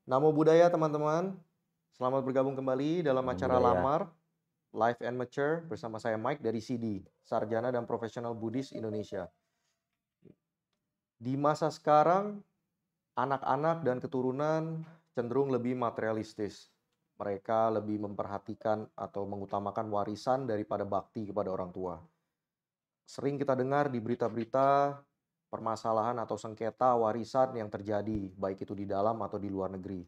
Namo Buddhaya teman-teman, selamat bergabung kembali dalam Nama acara budaya. Lamar, Life and Mature bersama saya Mike dari CD, Sarjana dan Profesional Buddhis Indonesia. Di masa sekarang, anak-anak dan keturunan cenderung lebih materialistis. Mereka lebih memperhatikan atau mengutamakan warisan daripada bakti kepada orang tua. Sering kita dengar di berita-berita permasalahan atau sengketa warisan yang terjadi, baik itu di dalam atau di luar negeri.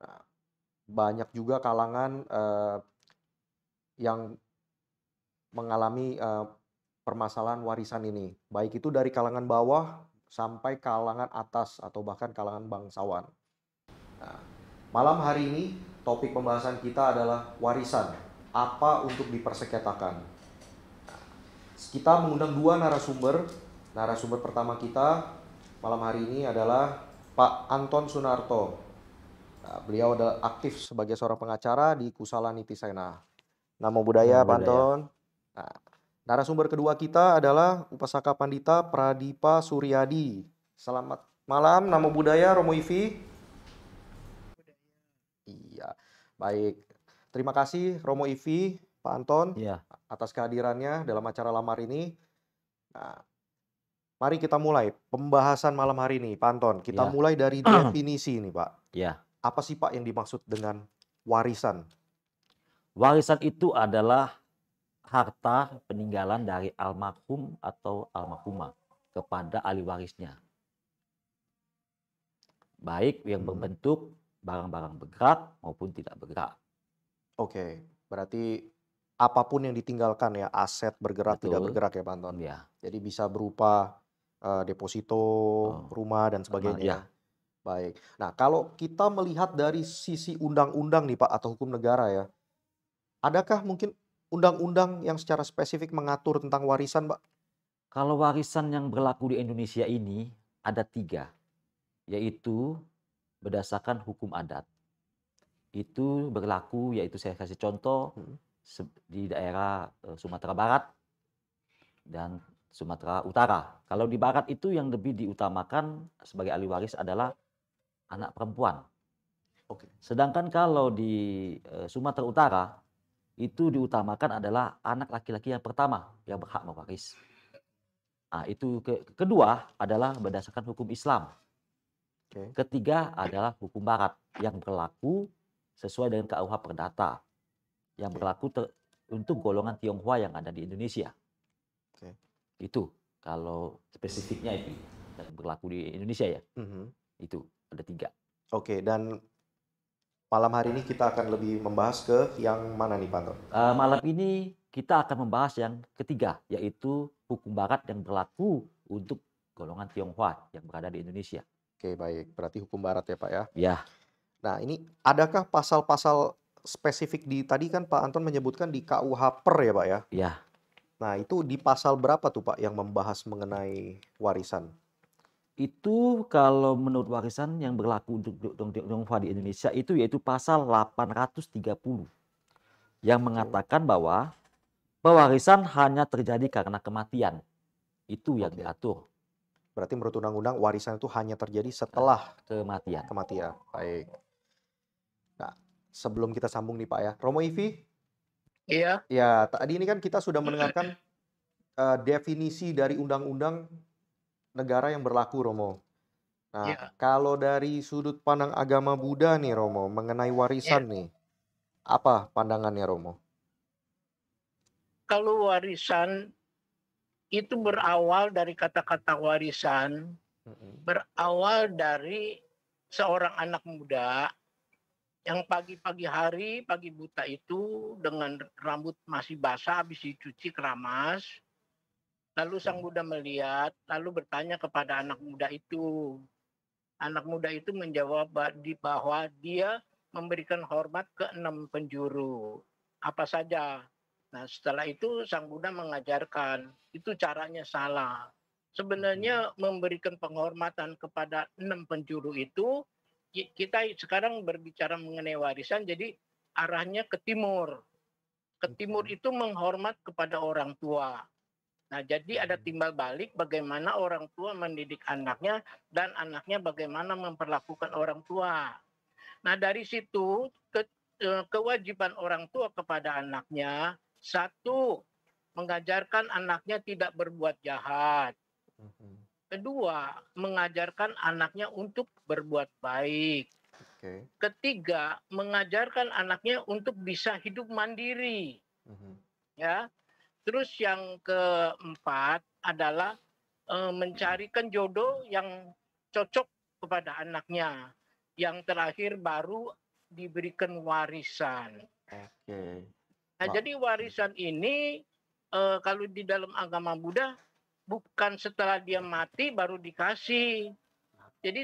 Nah, banyak juga kalangan yang mengalami permasalahan warisan ini, baik itu dari kalangan bawah sampai kalangan atas atau bahkan kalangan bangsawan. Nah, malam hari ini topik pembahasan kita adalah warisan, apa untuk dipersengketakan. Kita mengundang dua narasumber. Narasumber pertama kita malam hari ini adalah Pak Anton Sunarto. Nah, beliau adalah aktif sebagai seorang pengacara di Kusala Nitisena. Namo Buddhaya, Nama Pak budaya. Anton. Nah, narasumber kedua kita adalah Upasaka Pandita Pradipa Suryadi. Selamat malam, Namo Buddhaya, Romo Ivi. Iya, baik. Terima kasih Romo Ivi, Pak Anton, Iya, atas kehadirannya dalam acara lamar ini. Nah, mari kita mulai pembahasan malam hari ini, Pak Anton. Kita iya. mulai dari definisi ini, Pak. Iya. Apa sih, Pak, yang dimaksud dengan warisan? Warisan itu adalah harta peninggalan dari almarhum atau almarhumah kepada ahli warisnya. Baik yang Mhm. berbentuk barang-barang bergerak maupun tidak bergerak. Oke, berarti apapun yang ditinggalkan ya, aset bergerak, tidak Betul. bergerak ya, Pak Anton? Iya. Jadi bisa berupa, deposito, Oh, rumah, dan sama sebagainya ya? ya. Baik. Nah, kalau kita melihat dari sisi undang-undang nih, Pak, atau hukum negara ya, adakah mungkin undang-undang yang secara spesifik mengatur tentang warisan, Pak? Kalau warisan yang berlaku di Indonesia ini ada 3, yaitu berdasarkan hukum adat. Itu berlaku yaitu saya kasih contoh Mhm. di daerah, Sumatera Barat dan Sumatera Utara. Kalau di barat itu yang lebih diutamakan sebagai ahli waris adalah anak perempuan. Oke. Sedangkan kalau di, Sumatera Utara, itu diutamakan adalah anak laki-laki yang pertama yang berhak mewaris. Nah itu kedua adalah berdasarkan hukum Islam. Oke. Ketiga adalah hukum barat yang berlaku sesuai dengan KUH Perdata, yang Oke. berlaku untuk golongan Tionghoa yang ada di Indonesia. Oke. Itu kalau spesifiknya itu yang berlaku di Indonesia ya. Mhm. Itu, ada 3. Oke, dan malam hari ini kita akan lebih membahas ke yang mana nih, Pak Anton? Malam ini kita akan membahas yang ketiga, yaitu hukum barat yang berlaku untuk golongan Tionghoa yang berada di Indonesia. Oke, baik. Berarti hukum barat ya, Pak, ya? Ya, Nah, ini adakah pasal-pasal spesifik di tadi kan Pak Anton menyebutkan di KUH PER ya, Pak, ya? ya. Nah, itu di pasal berapa tuh, Pak, yang membahas mengenai warisan? Itu kalau menurut warisan yang berlaku untuk Tionghoa di Indonesia itu yaitu pasal 830 yang Oke. mengatakan bahwa pewarisan hanya terjadi karena kematian. Itu yang Oke. diatur, Berarti menurut undang-undang warisan itu hanya terjadi eee, setelah kematian. kematian. Baik. Nah, sebelum kita sambung nih, Pak, ya. Romo Ivi, Iya, ya tadi ini kan kita sudah mendengarkan, definisi dari undang-undang negara yang berlaku, Romo. Nah, iya, kalau dari sudut pandang agama Buddha nih, Romo, mengenai iya. warisan nih, apa pandangannya, Romo? Kalau warisan itu berawal dari kata-kata warisan, Mhm. berawal dari seorang anak muda yang pagi-pagi hari, pagi buta itu dengan rambut masih basah habis dicuci keramas, lalu sang Oke. Buddha melihat, lalu bertanya kepada anak muda itu. Anak muda itu menjawab bahwa dia memberikan hormat ke 6 penjuru. Apa saja. Nah, setelah itu Sang Buddha mengajarkan, itu caranya salah. Mhm. Sebenarnya memberikan penghormatan kepada 6 penjuru itu, kita sekarang berbicara mengenai warisan, jadi arahnya ke timur. Ke timur Oke. itu menghormat kepada orang tua. Nah, jadi ada Mhm. timbal balik bagaimana orang tua mendidik anaknya dan anaknya bagaimana memperlakukan orang tua. Nah, dari situ kewajiban orang tua kepada anaknya, satu, mengajarkan anaknya tidak berbuat jahat. Mhm. Kedua, mengajarkan anaknya untuk berbuat baik. Oke. Ketiga, mengajarkan anaknya untuk bisa hidup mandiri, Mhm. ya. Terus yang keempat adalah mencarikan jodoh yang cocok kepada anaknya. Yang terakhir baru diberikan warisan. Oke. Nah, Wah. jadi warisan ini kalau di dalam agama Buddha bukan setelah dia mati baru dikasih. Jadi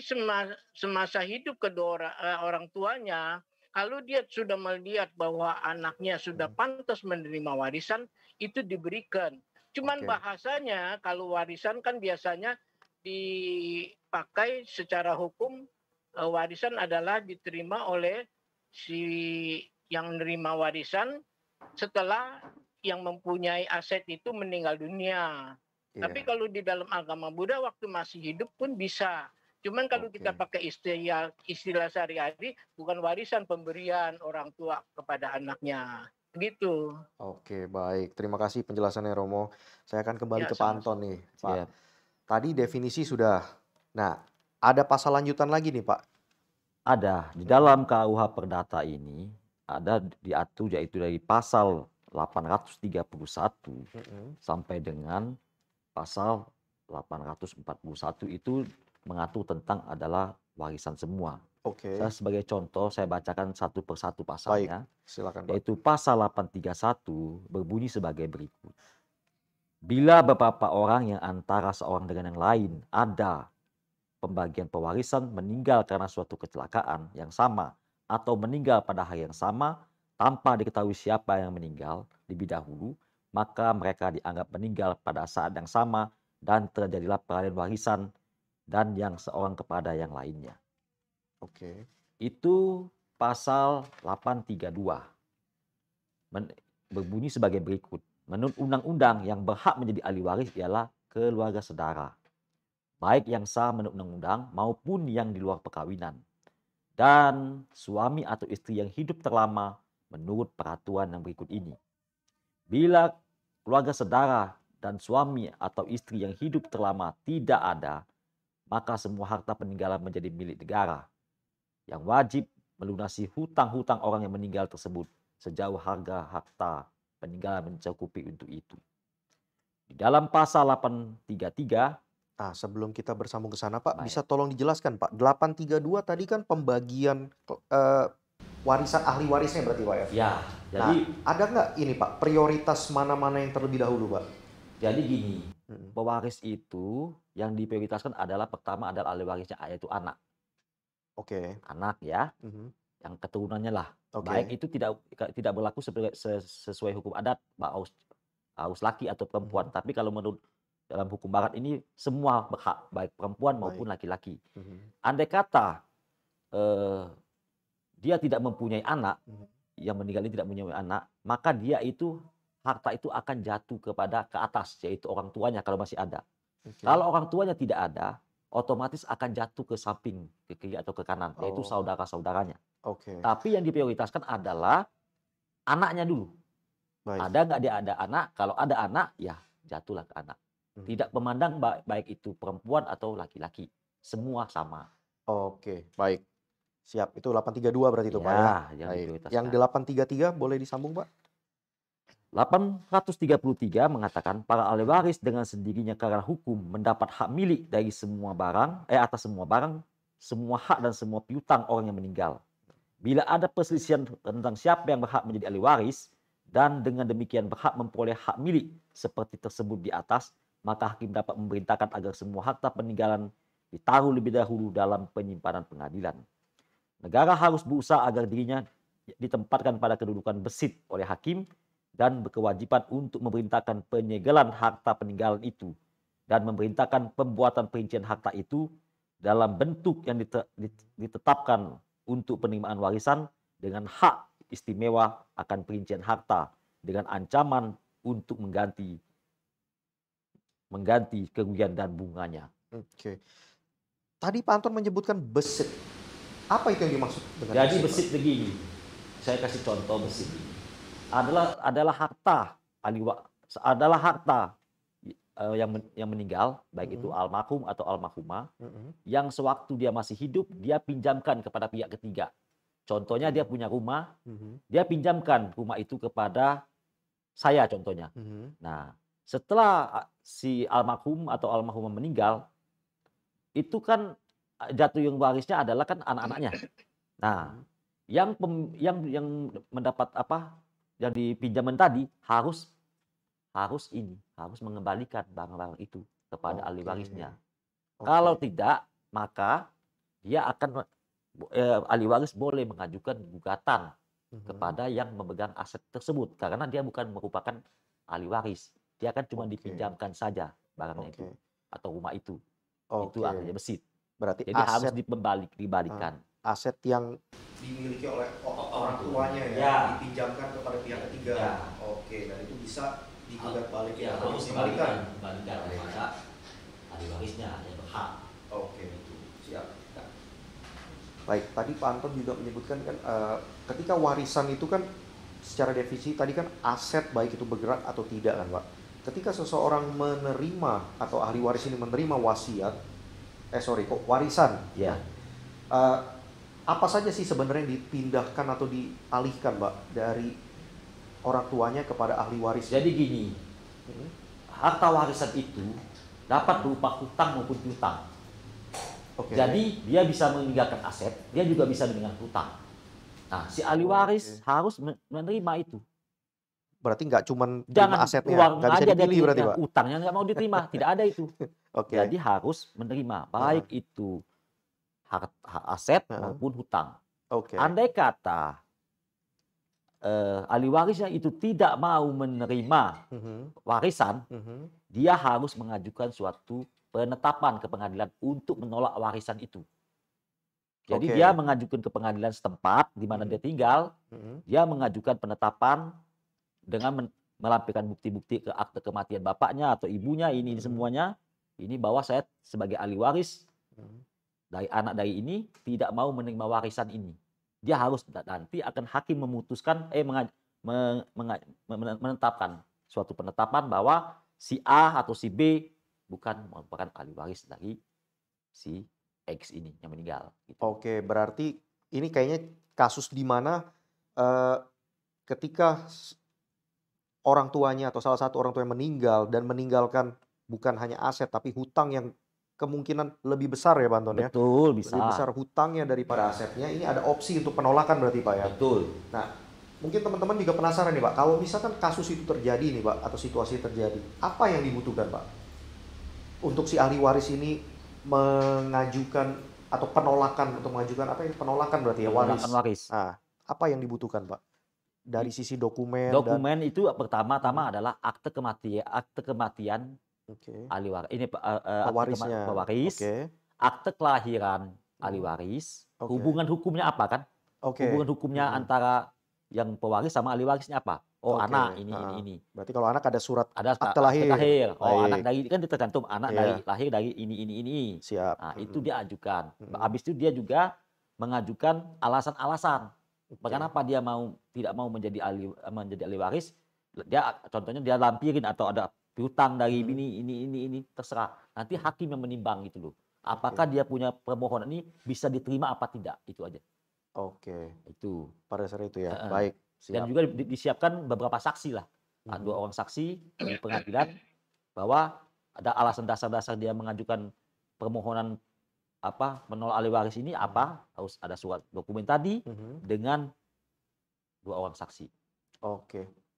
semasa hidup kedua orang tuanya, kalau dia sudah melihat bahwa anaknya sudah Mhm. pantas menerima warisan, itu diberikan. Cuman Oke. bahasanya kalau warisan kan biasanya dipakai secara hukum, warisan adalah diterima oleh si yang menerima warisan setelah yang mempunyai aset itu meninggal dunia. Tapi Iya. kalau di dalam agama Buddha waktu masih hidup pun bisa. Cuman kalau kita Oke. pakai istilah sehari-hari, bukan warisan pemberian orang tua kepada anaknya. Begitu. Oke, baik. Terima kasih penjelasannya Romo. Saya akan kembali Ya, ke Pak Anton sama-sama. nih, Pak. Siap. Tadi definisi sudah. Nah, ada pasal lanjutan lagi nih, Pak. Ada di Mhm. dalam KUH Perdata ini ada diatur yaitu dari pasal 831 Mhm. sampai dengan pasal 841 itu mengatur tentang adalah warisan semua. Saya Oke, sebagai contoh saya bacakan satu persatu baik. pasalnya, Silakan, Pak. yaitu pasal 831 berbunyi sebagai berikut. Bila beberapa orang yang antara seorang dengan yang lain ada pembagian pewarisan meninggal karena suatu kecelakaan yang sama atau meninggal pada hari yang sama tanpa diketahui siapa yang meninggal lebih dahulu, maka mereka dianggap meninggal pada saat yang sama dan terjadilah peralihan warisan dan yang seorang kepada yang lainnya. Oke. Itu pasal 832 berbunyi sebagai berikut. Menurut undang-undang yang berhak menjadi ahli waris ialah keluarga saudara, baik yang sah menurut undang-undang maupun yang di luar perkawinan, dan suami atau istri yang hidup terlama menurut peraturan yang berikut ini. Bila keluarga saudara dan suami atau istri yang hidup terlama tidak ada, maka semua harta peninggalan menjadi milik negara yang wajib melunasi hutang-hutang orang yang meninggal tersebut sejauh harga harta peninggalan mencukupi untuk itu. Di dalam pasal 833, Nah, sebelum kita bersambung ke sana, Pak, bisa baik, tolong dijelaskan, Pak. 832 tadi kan pembagian warisan ahli warisnya berarti, Pak, ya? ya, Nah, jadi ada nggak ini, Pak, prioritas mana-mana yang terlebih dahulu, Pak? jadi gini, Mhm. pewaris itu yang diprioritaskan adalah pertama adalah ahli warisnya yaitu anak. Oke. Anak ya, Mhm. yang keturunannya lah. Baik Oke. itu tidak berlaku sesuai hukum adat, harus harus laki atau perempuan. Mhm. Tapi kalau menurut dalam hukum barat ini semua berhak, baik perempuan Baik. maupun laki-laki. Mhm. Andai kata eh, dia tidak mempunyai anak, Mhm. yang meninggal ini tidak mempunyai anak, maka dia itu harta itu akan jatuh kepada ke atas, yaitu orang tuanya kalau masih ada. Oke. Kalau orang tuanya tidak ada, otomatis akan jatuh ke samping, ke kiri atau ke kanan, yaitu Oh, saudara-saudaranya. oke. Tapi yang diprioritaskan adalah anaknya dulu. Baik. Ada nggak dia ada anak? Kalau ada anak, ya jatuhlah ke anak. Mhm. Tidak memandang baik itu perempuan atau laki-laki. Semua sama. Oke, baik. Siap. Itu 832 berarti itu, Pak, ya? Ya, yang Baik. Yang diprioritaskan. 833 boleh disambung, Pak? 833 mengatakan para ahli waris dengan sendirinya karena hukum mendapat hak milik dari semua barang, atas semua barang, semua hak dan semua piutang orang yang meninggal. Bila ada perselisihan tentang siapa yang berhak menjadi ahli waris dan dengan demikian berhak memperoleh hak milik seperti tersebut di atas, maka hakim dapat memerintahkan agar semua harta peninggalan ditaruh lebih dahulu dalam penyimpanan pengadilan. Negara harus berusaha agar dirinya ditempatkan pada kedudukan besit oleh hakim dan berkewajiban untuk memerintahkan penyegelan harta peninggalan itu dan memerintahkan pembuatan perincian harta itu dalam bentuk yang ditetapkan untuk penerimaan warisan dengan hak istimewa akan perincian harta dengan ancaman untuk mengganti kerugian dan bunganya. Oke. Tadi Pak Anton menyebutkan besit. Apa itu yang dimaksud dengan Jadi besit, besit begini, saya kasih contoh besit ini. Adalah harta adalah harta yang meninggal, baik itu almarhum atau almarhumah, yang sewaktu dia masih hidup dia pinjamkan kepada pihak ketiga. Contohnya dia punya rumah, dia pinjamkan rumah itu kepada saya contohnya. Nah, setelah si almarhum atau almarhumah meninggal, itu kan jatuh yang warisnya adalah kan anak-anaknya. Nah, yang mendapat yang dipinjaman tadi harus mengembalikan barang-barang itu kepada ahli warisnya. Kalau tidak, maka dia akan ahli waris boleh mengajukan gugatan kepada yang memegang aset tersebut karena dia bukan merupakan ahli waris. Dia kan cuma dipinjamkan saja barangnya itu atau rumah itu. Itu artinya besit. Berarti jadi harus dibalikan. Aset yang dimiliki oleh orang tuanya ya, dipinjamkan kepada pihak ketiga. Ya. Oke, dan itu bisa digugat balik ya, harus dibalikan kepada ahli warisnya yang berhak. Oke, itu siap. Baik, tadi Pak Anton juga menyebutkan kan ketika warisan itu kan secara definisi tadi kan aset baik itu bergerak atau tidak kan Pak. Ketika seseorang menerima atau ahli waris ini menerima wasiat, warisan. Ya. Apa saja sih sebenarnya yang dipindahkan atau dialihkan Pak dari orang tuanya kepada ahli waris? Jadi gini, harta warisan itu dapat berupa hutang maupun piutang. Jadi dia bisa meninggalkan aset, dia juga bisa meninggalkan hutang. Nah, si ahli waris harus menerima itu. Berarti nggak cuma asetnya, uang nggak bisa dipilih berarti Pak? Utangnya nggak mau diterima, tidak ada itu. Jadi harus menerima, baik itu hak aset maupun hutang. Andai kata ahli warisnya itu tidak mau menerima warisan, dia harus mengajukan suatu penetapan ke pengadilan untuk menolak warisan itu. Jadi dia mengajukan ke pengadilan setempat di mana dia tinggal, dia mengajukan penetapan dengan melampirkan bukti-bukti ke akte kematian bapaknya atau ibunya, ini semuanya, ini bahwa saya sebagai ahli waris dari anak dari ini tidak mau menerima warisan ini. Dia harus nanti akan hakim memutuskan, menetapkan suatu penetapan bahwa si A atau si B bukan merupakan ahli waris dari si X ini yang meninggal. Gitu. Oke, berarti ini kayaknya kasus di mana ketika orang tuanya atau salah satu orang tua yang meninggal dan meninggalkan bukan hanya aset tapi hutang yang kemungkinan lebih besar ya Pak Anton ya? Betul, bisa. Lebih besar hutangnya daripada asetnya, ini ada opsi untuk penolakan berarti Pak ya? Betul. Nah, mungkin teman-teman juga penasaran nih Pak, kalau misalkan kasus itu terjadi nih Pak, atau situasi terjadi, apa yang dibutuhkan Pak? Untuk si ahli waris ini mengajukan atau penolakan, untuk mengajukan apa ini? Penolakan berarti ya, waris. Nah, apa yang dibutuhkan Pak? Dari sisi dokumen. Dokumen itu pertama-tama adalah akte kematian ahli waris. Ini pewaris. Akte kelahiran ahli waris. Hubungan hukumnya apa kan? Hubungan hukumnya antara yang pewaris sama ahli warisnya apa? Oh, anak ini. Berarti kalau anak ada surat akte lahir. Oh, anak dari kan tergantung anak dari lahir dari ini. Siap. Nah, itu dia ajukan. Habis itu dia juga mengajukan alasan-alasan. Kenapa dia tidak mau menjadi ahli waris? Dia contohnya dia lampirin atau ada piutang dari ini terserah. Nanti hakim yang menimbang gitu loh. Apakah dia punya permohonan ini bisa diterima apa tidak? Itu aja. Itu pada dasar itu ya. Baik. Siap. Dan juga disiapkan beberapa saksi lah. 2 orang saksi di pengadilan bahwa ada alasan dasar-dasar dia mengajukan permohonan menolak ahli waris ini apa, harus ada surat dokumen tadi dengan 2 orang saksi.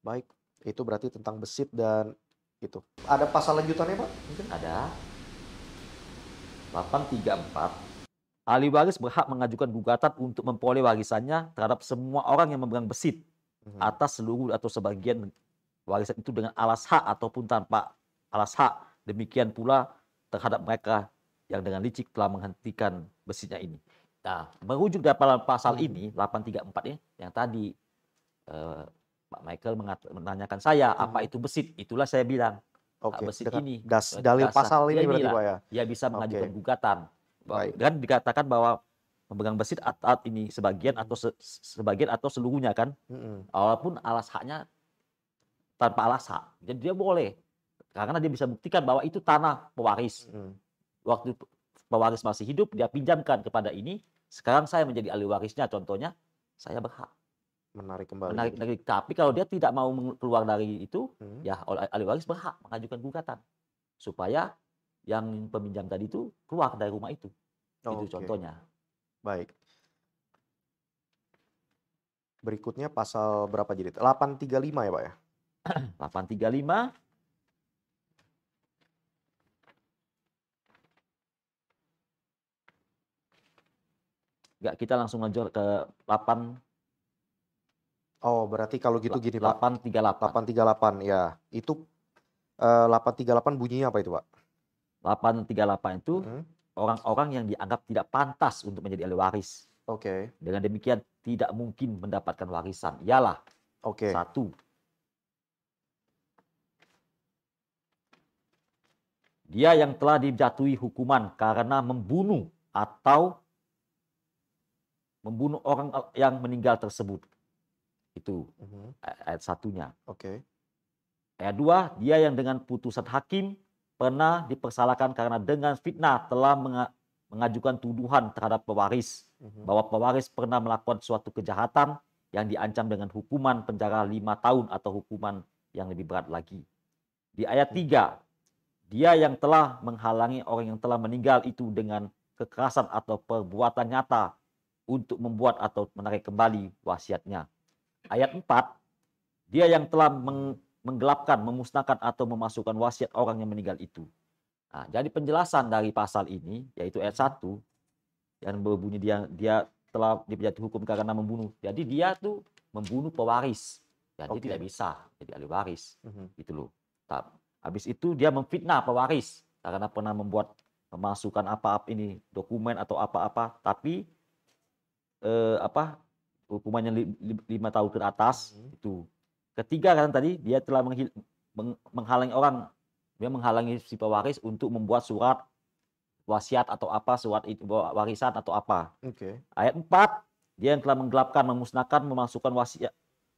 Baik. Itu berarti tentang besit dan itu. Ada pasal lanjutannya Pak? Mungkin? Ada. 834. Ahli waris berhak mengajukan gugatan untuk memperoleh warisannya terhadap semua orang yang memegang besit atas seluruh atau sebagian warisan itu dengan alas hak ataupun tanpa alas hak. Demikian pula terhadap mereka yang dengan licik telah menghentikan besitnya ini. Nah, merujuk dalam pasal ini 834 ya, yang tadi Pak Michael menanyakan saya apa itu besit, itulah saya bilang besit ini. Dalil pasal ini berarti Pak ya? Dia bisa mengajukan gugatan. Dan dikatakan bahwa memegang mesin atau ini sebagian atau sebagian atau seluruhnya kan, walaupun alas haknya tanpa alas hak. Jadi dia boleh karena dia bisa buktikan bahwa itu tanah pewaris. Waktu pewaris masih hidup dia pinjamkan kepada ini. Sekarang saya menjadi ahli warisnya. Contohnya saya berhak Menarik kembali. menarik dari. Tapi kalau dia tidak mau keluar dari itu, ya ahli waris berhak mengajukan gugatan supaya yang peminjam tadi itu keluar dari rumah itu. Itu Oke. contohnya. Baik. Berikutnya pasal berapa jadi? 835 ya Pak ya? 835. Enggak, kita langsung lanjut ke 8. Oh, berarti kalau gitu gini Pak. 838. 838 ya. Itu 838 bunyinya apa itu Pak? 838 itu orang-orang yang dianggap tidak pantas untuk menjadi ahli waris. Oke. Dengan demikian tidak mungkin mendapatkan warisan. Ialah Oke. 1. Dia yang telah dijatuhi hukuman karena membunuh atau membunuh orang yang meninggal tersebut. Itu ayat 1-nya. Oke. Ayat 2, dia yang dengan putusan hakim pernah dipersalahkan karena dengan fitnah telah mengajukan tuduhan terhadap pewaris bahwa pewaris pernah melakukan suatu kejahatan yang diancam dengan hukuman penjara 5 tahun atau hukuman yang lebih berat lagi. Di ayat 3, dia yang telah menghalangi orang yang telah meninggal itu dengan kekerasan atau perbuatan nyata untuk membuat atau menarik kembali wasiatnya. Ayat 4, dia yang telah menggelapkan, memusnahkan atau memasukkan wasiat orang yang meninggal itu. Nah, jadi penjelasan dari pasal ini, yaitu ayat 1, yang berbunyi dia telah dijatuhi hukum karena membunuh. Jadi dia tuh membunuh pewaris. Jadi tidak bisa jadi ahli waris. Gitu loh. Habis itu dia memfitnah pewaris karena pernah memasukkan apa-apa ini dokumen atau apa-apa, tapi hukumannya 5 tahun ke atas. Itu. Ketiga kan tadi dia telah menghalangi orang, dia menghalangi si pewaris untuk membuat surat wasiat atau apa, surat itu warisan atau apa. Ayat 4, dia yang telah menggelapkan, memusnahkan, memasukkan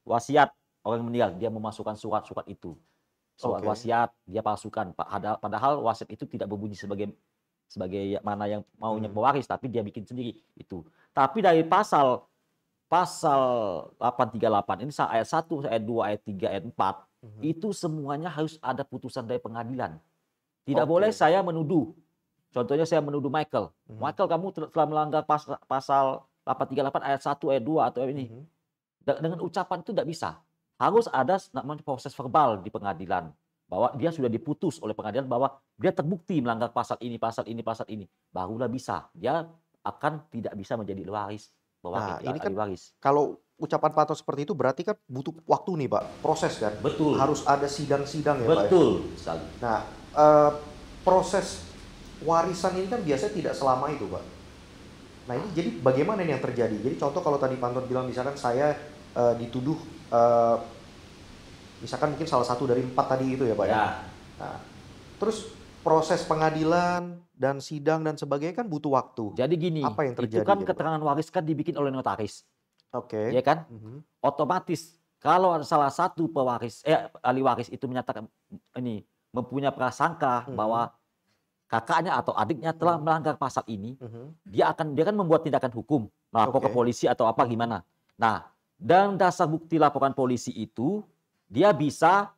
wasiat orang yang meninggal, dia memasukkan surat-surat itu. Surat wasiat dia palsukan, padahal wasiat itu tidak berbunyi sebagai mana yang maunya pewaris, tapi dia bikin sendiri itu. Tapi dari pasal 838 ini ayat 1, ayat 2, ayat 3, ayat 4 itu semuanya harus ada putusan dari pengadilan. Tidak boleh saya menuduh. Contohnya saya menuduh Michael. Michael, kamu telah melanggar pasal 838 ayat 1, ayat 2 atau ini. Dengan ucapan itu tidak bisa. Harus ada namanya proses verbal di pengadilan. Bahwa dia sudah diputus oleh pengadilan bahwa dia terbukti melanggar pasal ini, pasal ini, pasal ini. Barulah bisa. Dia akan tidak bisa menjadi waris. Nah, ini kan waris. kalau ucapan Pak Anton seperti itu berarti kan butuh waktu nih Pak, proses kan? Betul. Harus ada sidang-sidang ya Pak? Betul sekali. Nah, proses warisan ini kan biasanya tidak selama itu Pak. Nah ini jadi bagaimana ini yang terjadi? Jadi contoh kalau tadi Pak Anton bilang misalkan saya dituduh, misalkan mungkin salah satu dari 4 tadi itu ya Pak ya? Nah, terus proses pengadilan dan sidang dan sebagainya kan butuh waktu. Jadi gini, apa yang terjadi? itu kan keterangan waris kan dibikin oleh notaris. Oke. Ya kan? Otomatis kalau salah satu ahli waris itu menyatakan ini mempunyai prasangka bahwa kakaknya atau adiknya telah melanggar pasal ini, dia kan membuat tindakan hukum, melapor ke polisi atau apa gimana. Nah, dan dasar bukti laporan polisi itu dia bisa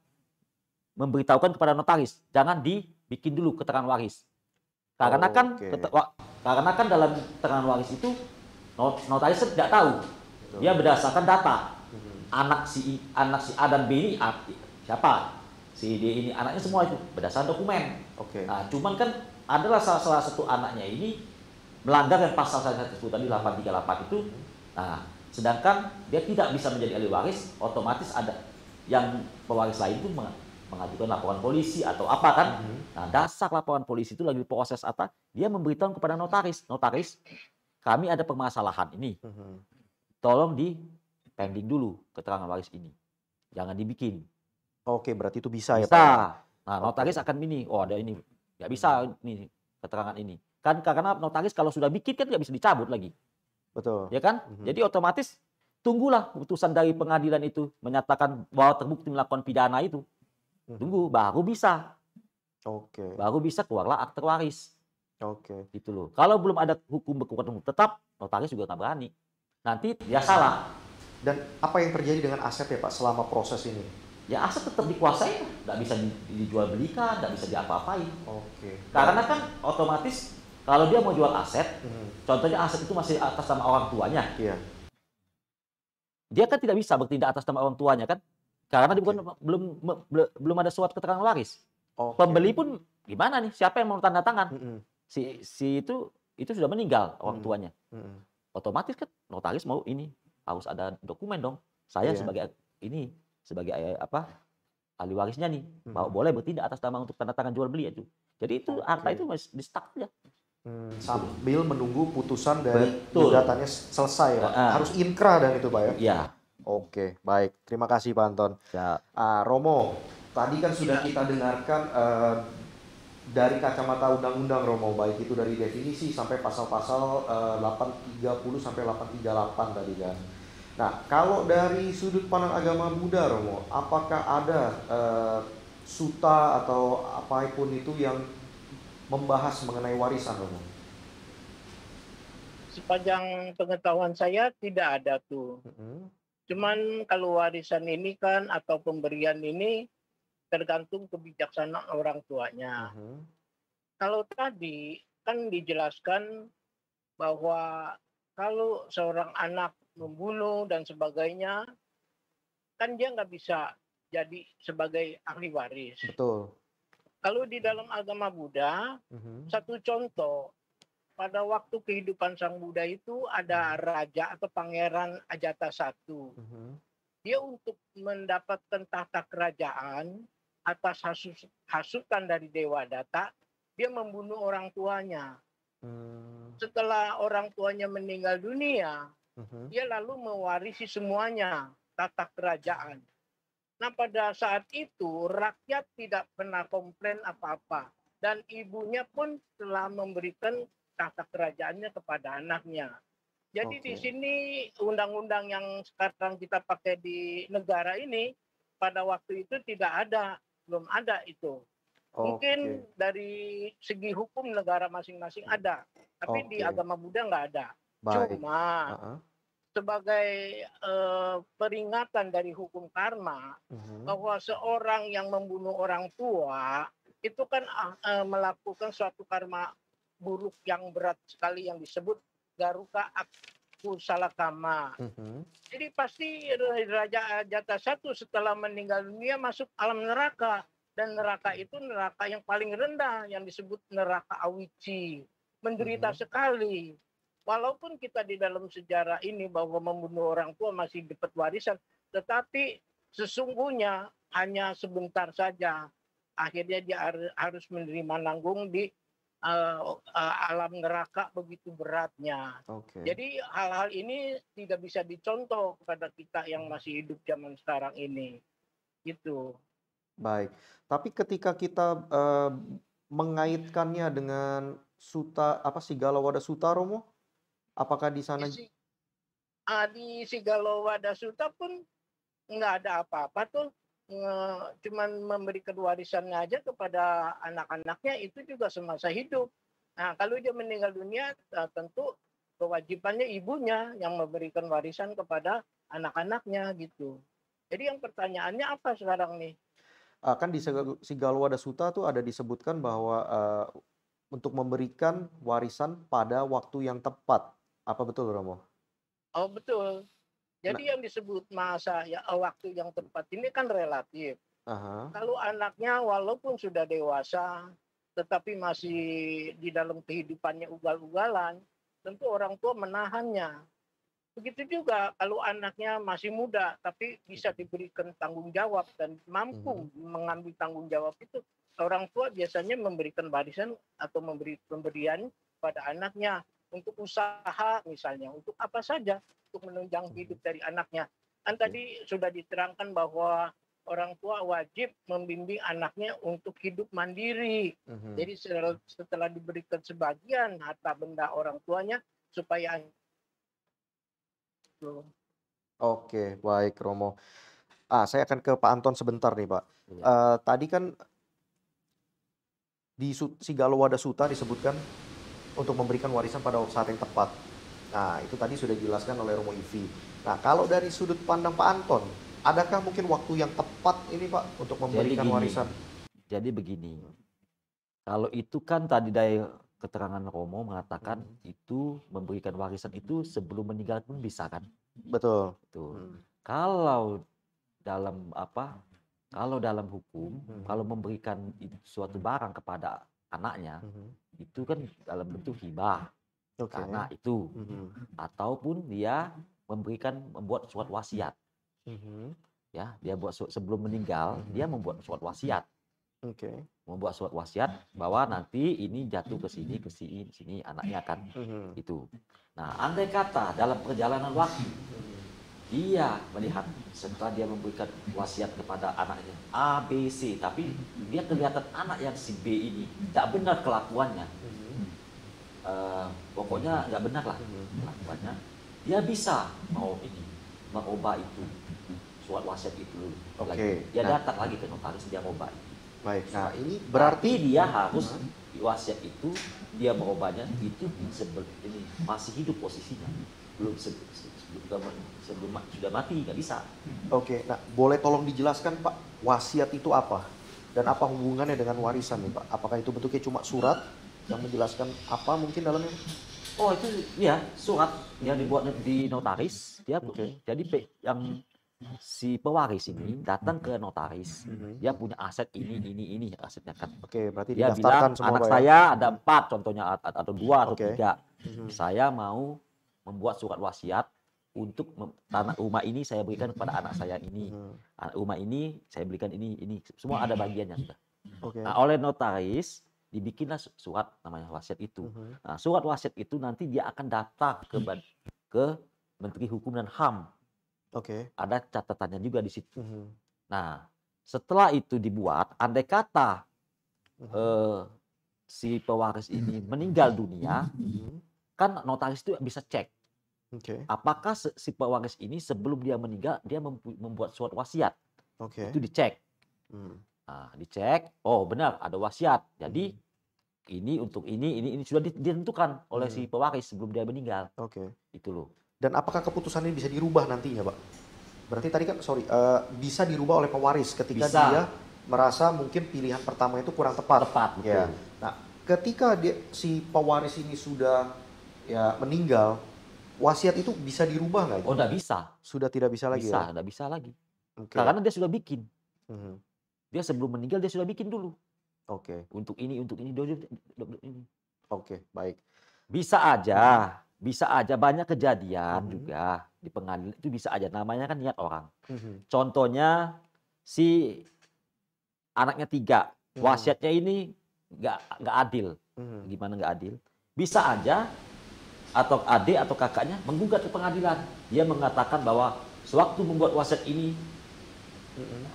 memberitahukan kepada notaris, jangan dibikin dulu keterangan waris. Karena kan dalam keterangan waris itu notaris tidak tahu. Dia berdasarkan data. Anak si A dan B ini siapa? Si D ini anaknya semua itu berdasarkan dokumen. Nah, cuman kan adalah salah satu anaknya ini melanggar yang pasal saya sebut tadi 838 itu. Nah, sedangkan dia tidak bisa menjadi ahli waris, otomatis ada yang pewaris lain itu mengajukan laporan polisi atau apa kan. Nah, dasar laporan polisi itu lagi proses apa? Dia memberitahu kepada notaris. Notaris, kami ada permasalahan ini. Tolong pending dulu keterangan waris ini. Jangan dibikin. Oke, berarti itu bisa ya Pak? Bisa. Nah, notaris akan ini, ada ini. Nggak bisa ini keterangan ini. Kan karena notaris kalau sudah bikin kan nggak bisa dicabut lagi. Betul. ya kan? Mhm. Jadi otomatis tunggulah putusan dari pengadilan itu menyatakan bahwa terbukti melakukan pidana itu. Mhm. Tunggu, Oke. baru bisa keluarlah akte waris, Oke. gitu loh. Kalau belum ada hukum berkekuatan hukum tetap, notaris juga nggak berani. Nanti dia salah, Dan apa yang terjadi dengan aset ya Pak selama proses ini? ya aset tetap dikuasai, nggak bisa dijual belikan, nggak bisa diapa-apain. Oke. Karena kan otomatis kalau dia mau jual aset, Mhm. contohnya aset itu masih atas nama orang tuanya, Iya. dia kan tidak bisa bertindak atas nama orang tuanya kan, karena dia Oke. belum ada surat keterangan waris. Oke. Pembeli pun gimana nih, siapa yang mau tanda tangan? Mhm. Si itu sudah meninggal orang Mhm. tuanya. Mhm. Otomatis kan notaris mau ini, harus ada dokumen dong. Saya Iya. sebagai ahli warisnya nih, Mhm. boleh bertindak atas nama untuk tanda tangan jual beli itu. Jadi itu harta Oke. itu masih di-stuck aja. Sambil menunggu putusan dari Betul. gugatannya selesai ya Pak. Heeh. Harus inkrah dan itu Pak ya? Iya. Oke, baik. Terima kasih Pak Anton. Ya. Romo, tadi kan sudah kita dengarkan dari kacamata undang-undang Romo, baik itu dari definisi sampai pasal-pasal 830 sampai 838 tadi kan. Nah, kalau dari sudut pandang agama Buddha Romo, apakah ada suta atau apapun itu yang membahas mengenai warisan Romo? Sepanjang pengetahuan saya tidak ada tuh. Mhm. Cuman kalau warisan ini kan atau pemberian ini tergantung kebijaksanaan orang tuanya. Mhm. Kalau tadi kan dijelaskan bahwa kalau seorang anak membunuh dan sebagainya, kan dia nggak bisa jadi sebagai ahli waris. Betul. Kalau di dalam agama Buddha, Mhm. satu contoh, pada waktu kehidupan Sang Buddha itu ada raja atau pangeran Ajatasattu. Mhm. Dia untuk mendapatkan tahta kerajaan atas hasutan dari Dewa Datta, dia membunuh orang tuanya. Setelah orang tuanya meninggal dunia, Mhm. dia lalu mewarisi semuanya tahta kerajaan. Nah, pada saat itu rakyat tidak pernah komplain apa-apa dan ibunya pun telah memberikan tahta kerajaannya kepada anaknya. Jadi di Oke. sini undang-undang yang sekarang kita pakai di negara ini pada waktu itu belum ada itu. Mungkin Oke. dari segi hukum negara masing-masing ada, tapi di Oke. agama Buddha nggak ada. Baik. Cuma Heeh. sebagai peringatan dari hukum karma Mhm. bahwa seorang yang membunuh orang tua itu kan melakukan suatu karma buruk yang berat sekali yang disebut garuka akusala kama. Mhm. Jadi pasti Raja Ajatasattu setelah meninggal dunia masuk alam neraka, dan neraka itu neraka yang paling rendah yang disebut neraka awici. Menderita sekali. Walaupun kita di dalam sejarah ini bahwa membunuh orang tua masih dapat warisan, tetapi sesungguhnya hanya sebentar saja. Akhirnya dia harus menerima nanggung di alam neraka begitu beratnya. Oke. Jadi hal-hal ini tidak bisa dicontoh kepada kita yang masih hidup zaman sekarang ini. Gitu. Baik. Tapi ketika kita mengaitkannya dengan Sigala Wada Suta Romo, apakah di sana Di Sigalowadah Sutta pun nggak ada apa-apa tuh. Cuman memberikan warisannya aja kepada anak-anaknya itu juga semasa hidup. Nah, kalau dia meninggal dunia, tentu kewajibannya ibunya yang memberikan warisan kepada anak-anaknya gitu. Jadi yang pertanyaannya apa sekarang nih? kan di Sigala Wada Suta tuh ada disebutkan bahwa untuk memberikan warisan pada waktu yang tepat. Apa betul Romo? Oh betul. Nah, Jadi yang disebut masa ya waktu yang tepat ini kan relatif. aha. Kalau anaknya walaupun sudah dewasa, tetapi masih di dalam kehidupannya ugal-ugalan, tentu orang tua menahannya. Begitu juga kalau anaknya masih muda, tapi bisa diberikan tanggung jawab dan mampu Mhm. mengambil tanggung jawab itu, orang tua biasanya memberikan warisan atau memberi pemberian pada anaknya untuk usaha misalnya, untuk apa saja, untuk menunjang hidup dari anaknya. Kan Oke. tadi sudah diterangkan bahwa orang tua wajib membimbing anaknya untuk hidup mandiri. Mhm. Jadi setelah diberikan sebagian harta benda orang tuanya supaya gitu. Oke, baik Romo. Saya akan ke Pak Anton sebentar nih, Pak. Iya. Tadi kan di Sigalo Wada Suta disebutkan untuk memberikan warisan pada saat yang tepat. Nah, itu tadi sudah dijelaskan oleh Romo Ivi. Nah, kalau dari sudut pandang Pak Anton, adakah mungkin waktu yang tepat ini, Pak, untuk Jadi memberikan gini, warisan? jadi begini. Kalau itu kan tadi dari keterangan Romo mengatakan Mhm. itu memberikan warisan itu sebelum meninggal pun bisa kan? Betul. Tuh. Mhm. Kalau dalam apa? Kalau dalam hukum, kalau Mhm. memberikan suatu barang kepada anaknya, Mhm. itu kan dalam bentuk hibah Oke. karena itu, Mhm. ataupun dia membuat surat wasiat, Mhm. ya, dia buat sebelum meninggal, dia membuat surat wasiat, Oke. bahwa nanti ini jatuh ke sini anaknya kan, Mhm. itu. Nah, andai kata dalam perjalanan waktu dia melihat setelah dia memberikan wasiat kepada anaknya A, B, C, tapi dia kelihatan anak yang si B ini tidak benar kelakuannya, pokoknya nggak benar lah kelakuannya, dia bisa merubah itu surat wasiat itu lagi. Oke. Dia Nah, datang lagi ke notaris, dia merubah itu. baik. Nah, ini Berarti berarti dia harus wasiat itu dia merubahnya itu ini masih hidup posisinya, belum sebelum sudah mati nggak bisa. oke. Nah, boleh tolong dijelaskan, Pak, wasiat itu apa? Dan apa hubungannya dengan warisan nih, Pak? Apakah itu bentuknya cuma surat yang menjelaskan apa mungkin dalamnya? Oh itu ya surat yang dibuat di notaris, dia Oke. jadi yang si pewaris ini datang ke notaris, dia punya aset ini asetnya kan. Oke, berarti Dia didaftarkan bilang semua, anak Pak, ya? saya ada 4 contohnya atau 2 atau Oke. 3. Saya mau membuat surat wasiat untuk tanah rumah ini saya berikan kepada anak saya ini. Rumah ini saya berikan ini semua ada bagiannya sudah. Oke. Nah, oleh notaris dibikinlah surat namanya wasiat itu. Nah, surat wasiat itu nanti dia akan daftar ke Menteri Hukum dan HAM. Oke. Ada catatannya juga di situ. Mhm. Nah, setelah itu dibuat, andai kata Mhm. si pewaris ini meninggal dunia, Mhm. kan notaris itu bisa cek Oke. apakah si pewaris ini sebelum dia meninggal dia membuat surat wasiat. Oke. Itu dicek. Mmm. Nah, dicek, oh benar ada wasiat. Jadi ini untuk ini sudah ditentukan oleh si pewaris sebelum dia meninggal. Oke. Itu loh. Dan apakah keputusan ini bisa dirubah nantinya, Pak? Berarti tadi kan bisa dirubah oleh pewaris ketika Bisa. dia merasa mungkin pilihan pertama itu kurang tepat. Tepat, Ya. betul. Nah, ketika si pewaris ini sudah ya meninggal, wasiat itu bisa dirubah nggak itu? Oh, enggak bisa. Sudah tidak bisa lagi ya? Enggak bisa lagi. Oke. Karena dia sudah bikin. Mhm. Dia sebelum meninggal dia sudah bikin dulu. Oke. Untuk ini, ini. Oke, baik. Bisa aja banyak kejadian juga di pengadilan itu bisa aja namanya kan niat orang. Contohnya si anaknya 3, wasiatnya ini nggak adil. Gimana nggak adil? Bisa aja atau adik atau kakaknya menggugat ke pengadilan. Dia mengatakan bahwa sewaktu membuat wasiat ini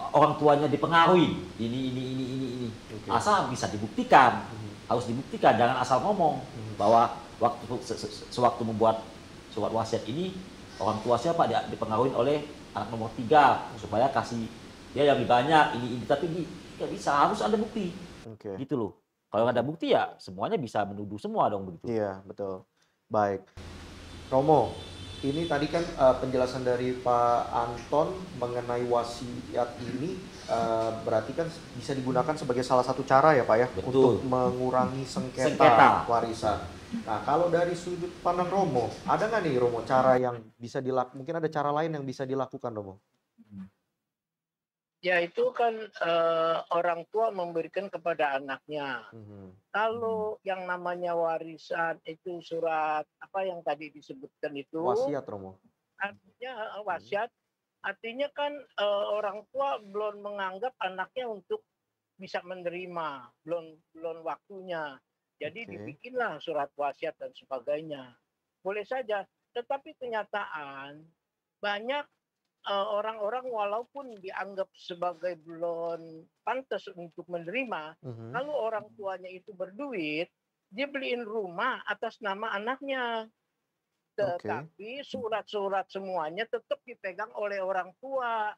orang tuanya dipengaruhi ini. Asal bisa dibuktikan, harus dibuktikan, jangan asal ngomong bahwa sewaktu membuat surat wasiat ini orang tua siapa dia dipengaruhi oleh anak nomor 3 supaya kasih dia yang lebih banyak ini tapi nggak bisa, harus ada bukti. Gitu loh. Kalau nggak ada bukti ya semuanya bisa menuduh semua dong begitu. Iya, betul. Baik. Romo, ini tadi kan penjelasan dari Pak Anton mengenai wasiat ini berarti kan bisa digunakan sebagai salah satu cara ya, Pak ya, Betul. untuk mengurangi sengketa warisan. Nah, kalau dari sudut pandang Romo, ada nggak nih Romo cara yang bisa mungkin ada cara lain yang bisa dilakukan, Romo? Ya itu kan orang tua memberikan kepada anaknya. Kalau yang namanya warisan itu surat apa yang tadi disebutkan itu Wasiat, Romo. artinya wasiat, artinya kan orang tua belum menganggap anaknya untuk bisa menerima, belum waktunya. Jadi dibikinlah surat wasiat dan sebagainya. Boleh saja, tetapi kenyataan banyak orang-orang walaupun dianggap sebagai belum pantas untuk menerima, kalau orang tuanya itu berduit, dia beliin rumah atas nama anaknya. Oke. Tetapi surat-surat semuanya tetap dipegang oleh orang tua,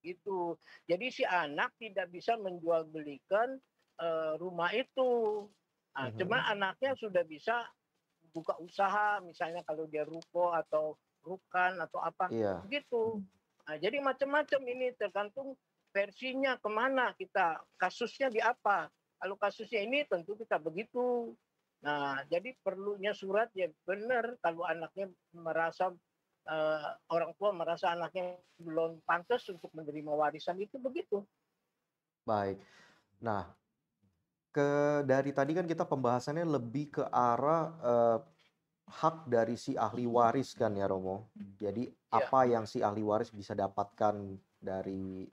gitu. Jadi si anak tidak bisa menjualbelikan, rumah itu. Nah, cuma Mhm. anaknya sudah bisa buka usaha, misalnya kalau dia ruko atau rukan atau apa, Iya. begitu. Nah, jadi macam-macam ini tergantung versinya kemana kita, kasusnya di apa. Kalau kasusnya ini tentu kita begitu. Nah, jadi perlunya surat ya benar kalau anaknya merasa orang tua merasa anaknya belum pantas untuk menerima warisan itu begitu. Baik. Nah, dari tadi kan kita pembahasannya lebih ke arah, hak dari si ahli waris kan ya Romo. Jadi Ya, apa yang si ahli waris bisa dapatkan dari,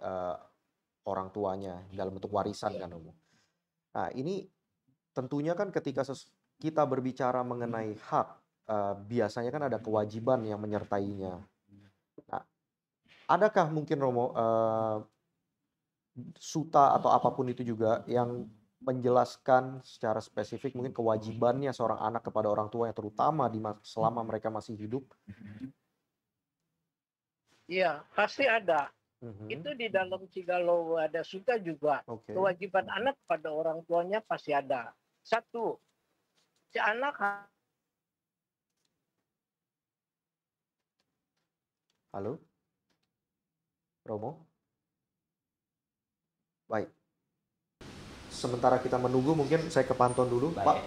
orang tuanya dalam bentuk warisan ya, kan Romo. Nah ini tentunya kan ketika kita berbicara mengenai hak, biasanya kan ada kewajiban yang menyertainya. Nah, adakah mungkin Romo, suta atau apapun itu juga yang menjelaskan secara spesifik mungkin kewajibannya seorang anak kepada orang tuanya terutama selama mereka masih hidup? iya, pasti ada. Itu Mhm, di dalam Cigalo ada Suta juga. oke. Kewajiban anak pada orang tuanya pasti ada. Satu, si anak Halo, Romo? Baik. Sementara kita menunggu mungkin saya ke Pantun dulu. Pak, Baik.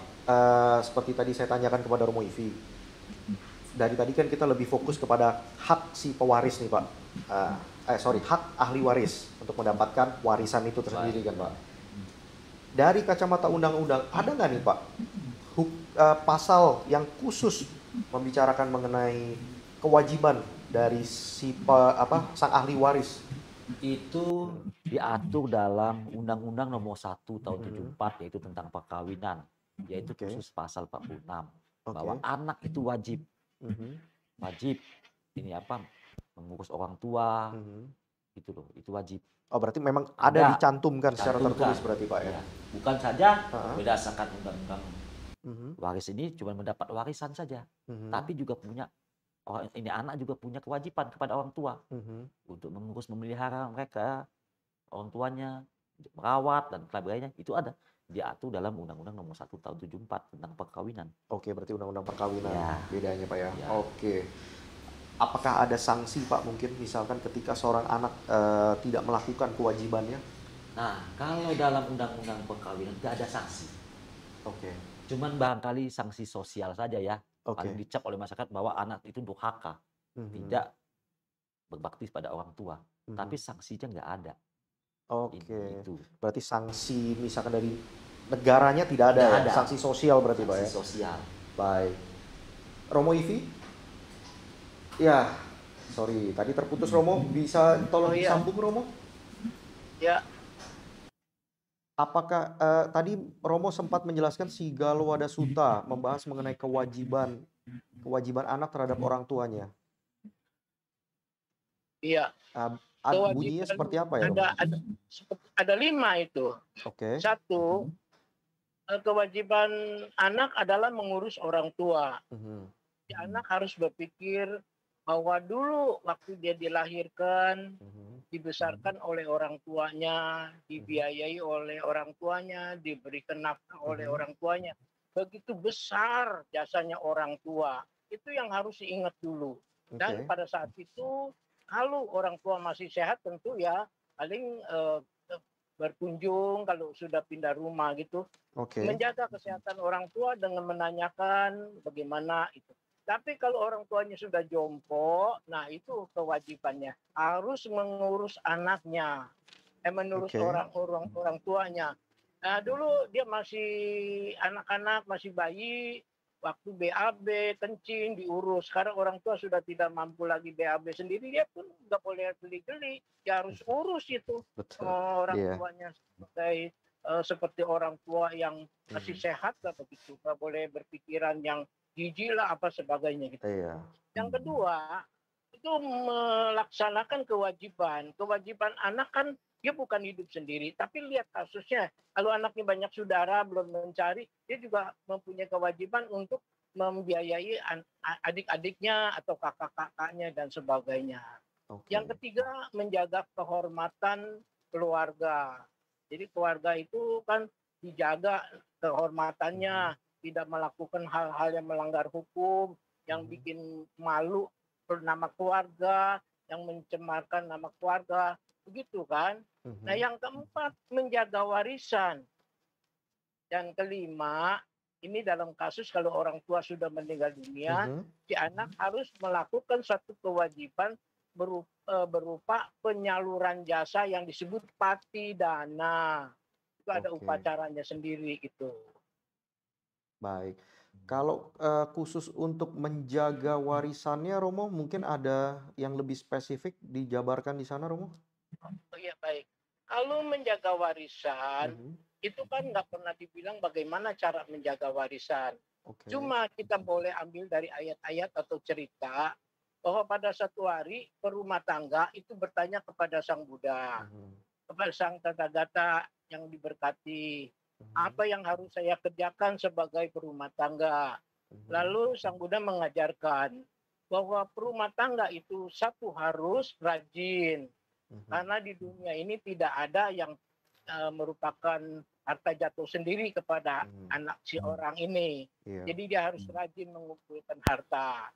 seperti tadi saya tanyakan kepada Romo Ivi, dari tadi kan kita lebih fokus kepada hak si pewaris nih Pak. Sorry, hak ahli waris untuk mendapatkan warisan itu Baik. tersendiri kan Pak. Dari kacamata undang-undang, ada nggak nih Pak pasal yang khusus membicarakan mengenai kewajiban dari sang ahli waris? Itu diatur dalam Undang-Undang Nomor 1 Tahun Mhm, 74 yaitu tentang perkawinan, yaitu oke, khusus pasal 46 bahwa oke, anak itu wajib mhm, wajib ini apa, mengurus orang tua, mhm. gitu loh, itu wajib. Oh berarti memang ada Ada, dicantumkan secara tertulis dicantumkan, berarti Pak ya? ya. Bukan saja Heeh, berdasarkan Undang-Undang mhm, waris ini cuma mendapat warisan saja, mhm, tapi juga punya ini anak juga punya kewajiban kepada orang tua mhm. untuk mengurus memelihara mereka, orang tuanya, merawat dan sebagainya, itu ada diatur dalam Undang-Undang Nomor 1 Tahun 74 tentang perkawinan. Oke berarti undang-undang perkawinan Ya, bedanya Pak ya? ya. Oke. Apakah ada sanksi Pak mungkin misalkan ketika seorang anak, tidak melakukan kewajibannya? Nah, kalau dalam Undang-Undang perkawinan tidak ada sanksi. Oke, Cuman barangkali sanksi sosial saja ya, paling oke, dicap oleh masyarakat bahwa anak itu durhaka, mhm, tidak berbakti pada orang tua. Tapi mhm. sanksinya nggak ada. Ini Oke, itu. berarti sanksi misalkan dari negaranya tidak ada Tidak ya? ada Sanksi sosial berarti Pak sanksi ya? sosial. Baik. Romo Ivi? Ya, sorry tadi terputus Romo, bisa oh tolong iya, disambung Romo? ya, Apakah, tadi Romo sempat menjelaskan si Galwada Suta membahas mengenai kewajiban kewajiban anak terhadap orang tuanya. iya. Eee, bunyinya Kewajiban seperti apa ya Romo? ada 5 itu. Oke, Satu, kewajiban anak adalah mengurus orang tua. mhm, Si anak harus berpikir bahwa dulu waktu dia dilahirkan, mhm, dibesarkan oleh orang tuanya, mhm, dibiayai oleh orang tuanya, diberikan nafkah oleh mhm, orang tuanya. Begitu besar jasanya orang tua. Itu yang harus diingat dulu. Dan oke, pada saat itu, kalau orang tua masih sehat tentu ya paling berkunjung kalau sudah pindah rumah gitu, oke, menjaga kesehatan orang tua dengan menanyakan bagaimana itu. Tapi kalau orang tuanya sudah jompo, nah itu kewajibannya harus mengurus anaknya, mengurus oke, orang tuanya. Nah, dulu dia masih anak-anak, masih bayi, waktu BAB, kencing diurus. Sekarang orang tua sudah tidak mampu lagi BAB sendiri, dia pun nggak boleh geli-geli, dia harus urus itu betul, orang iya, tuanya sebagai seperti orang tua yang masih mhm, sehat lah begitu, nggak boleh berpikiran yang jijik lah apa sebagainya gitu. iya, Yang kedua, itu melaksanakan kewajiban. Kewajiban anak kan dia bukan hidup sendiri, tapi lihat kasusnya. Kalau anaknya banyak saudara belum mencari, dia juga mempunyai kewajiban untuk membiayai adik-adiknya atau kakak-kakaknya dan sebagainya. Yang Oke. ketiga, menjaga kehormatan keluarga. Jadi keluarga itu kan dijaga Mhm. kehormatannya, tidak melakukan hal-hal yang melanggar hukum, yang Mhm. bikin malu nama keluarga, yang mencemarkan nama keluarga, begitu kan? Nah, Mhm. yang keempat, menjaga warisan. Dan kelima, ini dalam kasus kalau orang tua sudah meninggal dunia, Mhm. si anak harus melakukan suatu kewajiban berupa penyaluran jasa yang disebut patidana. Itu ada Oke, upacaranya sendiri gitu. baik. Kalau, khusus untuk menjaga warisannya Romo, mungkin ada yang lebih spesifik dijabarkan di sana Romo? Oh iya, baik. Kalau menjaga warisan, Mhm. itu kan nggak pernah dibilang bagaimana cara menjaga warisan. Oke. Cuma kita boleh ambil dari ayat-ayat atau cerita bahwa pada suatu hari perumah tangga itu bertanya kepada Sang Buddha, Mhm. kepada Sang Tathagata yang diberkati, Mhm. apa yang harus saya kerjakan sebagai perumah tangga. Mhm. Lalu Sang Buddha mengajarkan bahwa perumah tangga itu satu harus rajin, Mhm. karena di dunia ini tidak ada yang merupakan harta jatuh sendiri kepada Mhm. anak si orang ini. Iya. Jadi dia harus rajin mengumpulkan harta.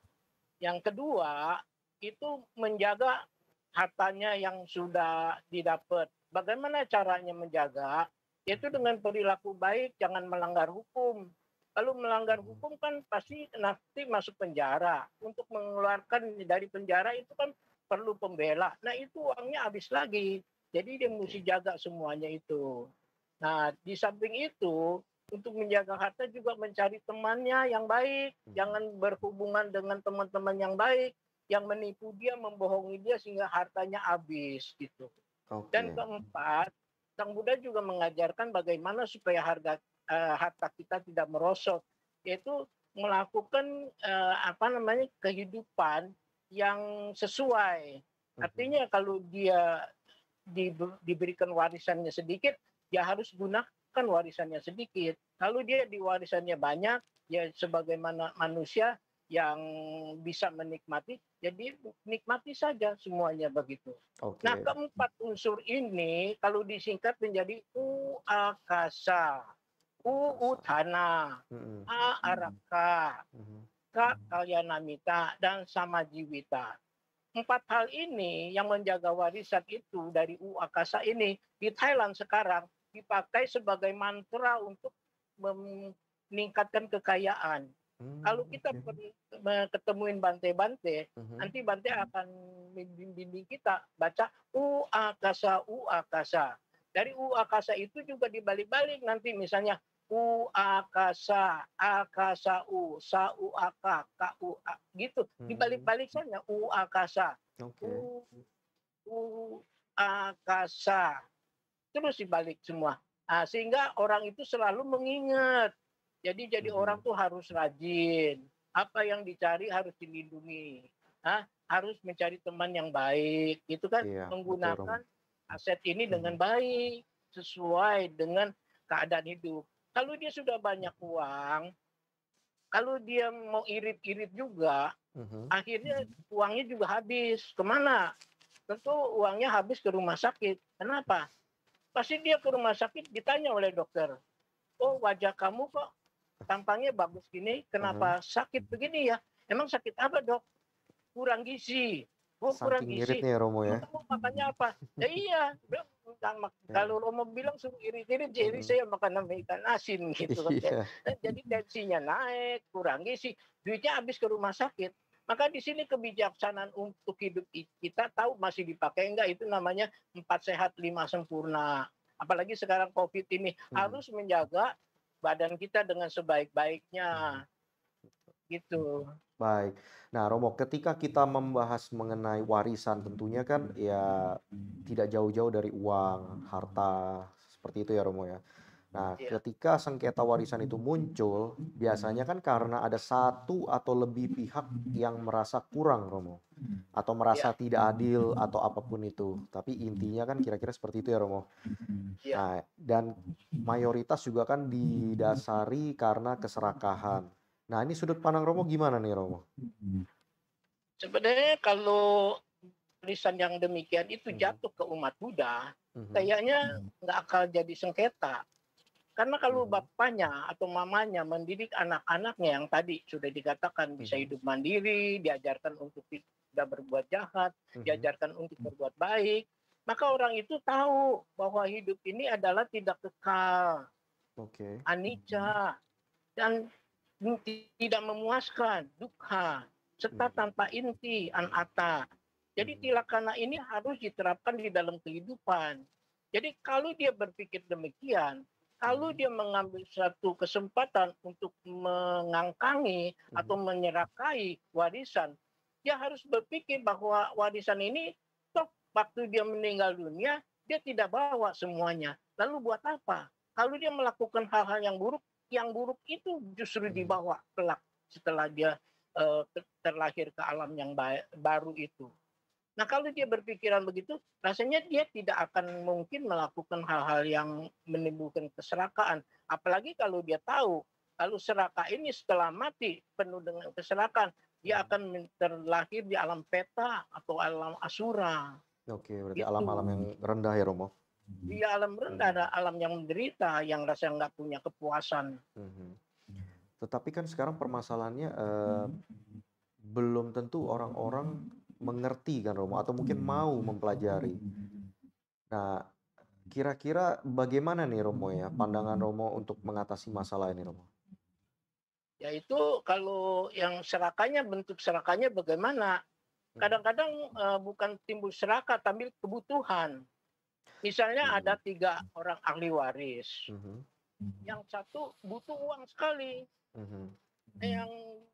Yang kedua, itu menjaga hartanya yang sudah didapat. Bagaimana caranya menjaga? Yaitu Mhm. dengan perilaku baik, jangan melanggar hukum. Kalau melanggar Mhm. hukum kan pasti nanti masuk penjara. Untuk mengeluarkan dari penjara itu kan perlu pembela. Nah itu uangnya habis lagi. Jadi dia mesti Oke. jaga semuanya itu. Nah di samping itu, untuk menjaga harta juga mencari temannya yang baik, Mhm. jangan berhubungan dengan teman-teman yang baik, yang menipu dia, membohongi dia sehingga hartanya habis gitu. Dan Oke. keempat, Sang Buddha juga mengajarkan bagaimana supaya harta kita tidak merosot, yaitu melakukan kehidupan yang sesuai. Mhm. Artinya kalau dia diberikan warisannya sedikit, dia harus gunakan warisannya sedikit. Kalau dia di warisannya banyak, ya sebagaimana manusia yang bisa menikmati, jadi nikmati saja semuanya begitu. Nah, Oke. keempat unsur ini kalau disingkat menjadi uakasa, Wakasa. uutana, Mhm. araka, Mhm. kalyanamita, dan samajiwita. Empat hal ini yang menjaga warisan itu dari Akasa ini di Thailand sekarang dipakai sebagai mantra untuk meningkatkan kekayaan. Kalau kita Oke. ketemuin Bante-Bante, Mhm. nanti Bante akan membimbing kita baca Akasa, Akasa. Dari Akasa itu juga dibalik-balik nanti misalnya Akasa, Akasa Sa Aka, Ka gitu. Mhm. Dibalik-balik saja Akasa, Oke. U Akasa. Terus dibalik semua. Nah, sehingga orang itu selalu mengingat. Jadi orang Mhm. tuh harus rajin. Apa yang dicari harus dilindungi. Harus mencari teman yang baik. Itu kan Iya, betul Romo. menggunakan aset ini dengan Mhm. baik. Sesuai dengan keadaan hidup. Kalau dia sudah banyak uang, kalau dia mau irit-irit juga, Mhm. akhirnya uangnya juga habis. Kemana? Tentu uangnya habis ke rumah sakit. Kenapa? Pasti dia ke rumah sakit ditanya oleh dokter, "Oh, wajah kamu kok tampangnya bagus gini, Mhm. kenapa sakit begini ya? Emang sakit apa, Dok?" "Kurang gizi." "Oh, kurang Saking gizi. ngiritnya ya Romo Emang ya? kamu makannya apa?" "Ya iya." Iya. Kalau Romo bilang suruh irit-irit, jadi Mhm. saya makan sama ikan asin gitu kan. Iya. Jadi tensinya naik, kurang gizi, duitnya habis ke rumah sakit. Maka di sini kebijaksanaan untuk hidup kita tahu masih dipakai enggak, itu namanya 4 sehat 5 sempurna. Apalagi sekarang COVID ini Mhm. harus menjaga badan kita dengan sebaik-baiknya Mhm. gitu. Baik. Nah, Romo, ketika kita membahas mengenai warisan tentunya kan ya tidak jauh-jauh dari uang, harta, seperti itu ya Romo ya. Nah, Ya, ketika sengketa warisan itu muncul, biasanya kan karena ada satu atau lebih pihak yang merasa kurang Romo, atau ya, merasa tidak adil atau apapun itu. Tapi intinya kan kira-kira seperti itu ya Romo. ya, Nah, dan mayoritas juga kan didasari karena keserakahan. Nah, ini sudut pandang Romo gimana nih, Romo? Sebenarnya kalau tulisan yang demikian itu Mhm. jatuh ke umat Buddha, Mhm. kayaknya nggak akan jadi sengketa. Karena kalau Mhm. bapaknya atau mamanya mendidik anak-anaknya yang tadi sudah dikatakan bisa Mhm. hidup mandiri, diajarkan untuk tidak berbuat jahat, Mhm. diajarkan untuk berbuat baik, maka orang itu tahu bahwa hidup ini adalah tidak kekal, Oke. anicca, dan tidak memuaskan, dukkha, serta Mhm. tanpa inti, anatta. Jadi Mhm. tilakana ini harus diterapkan di dalam kehidupan. Jadi kalau dia berpikir demikian, kalau Mhm. dia mengambil satu kesempatan untuk mengangkangi atau Mhm. menyerakai warisan, dia harus berpikir bahwa warisan ini toh waktu dia meninggal dunia, dia tidak bawa semuanya. Lalu buat apa? Kalau dia melakukan hal-hal yang buruk itu justru Mhm. dibawa kelak setelah dia terlahir ke alam yang baru itu. Nah, kalau dia berpikiran begitu, rasanya dia tidak akan mungkin melakukan hal-hal yang menimbulkan keserakaan. Apalagi kalau dia tahu, kalau serakah ini setelah mati penuh dengan keserakaan, dia Mhm. akan terlahir di alam peta atau alam asura. Oke, berarti alam-alam Itu. yang rendah ya, Romo? Di alam rendah ada Mhm. alam yang menderita, yang rasa nggak punya kepuasan. Mhm. Tetapi kan sekarang permasalahannya, belum tentu orang-orang mengerti kan, Romo, atau mungkin mau mempelajari. Nah, kira-kira bagaimana nih, Romo, ya, pandangan Romo untuk mengatasi masalah ini, Romo? Yaitu kalau yang serakahnya, bentuk serakahnya bagaimana? Mhm. Kadang-kadang bukan timbul serakah, tapi kebutuhan. Misalnya Mhm. ada 3 orang ahli waris. Mhm. Yang satu butuh uang sekali, Mhm.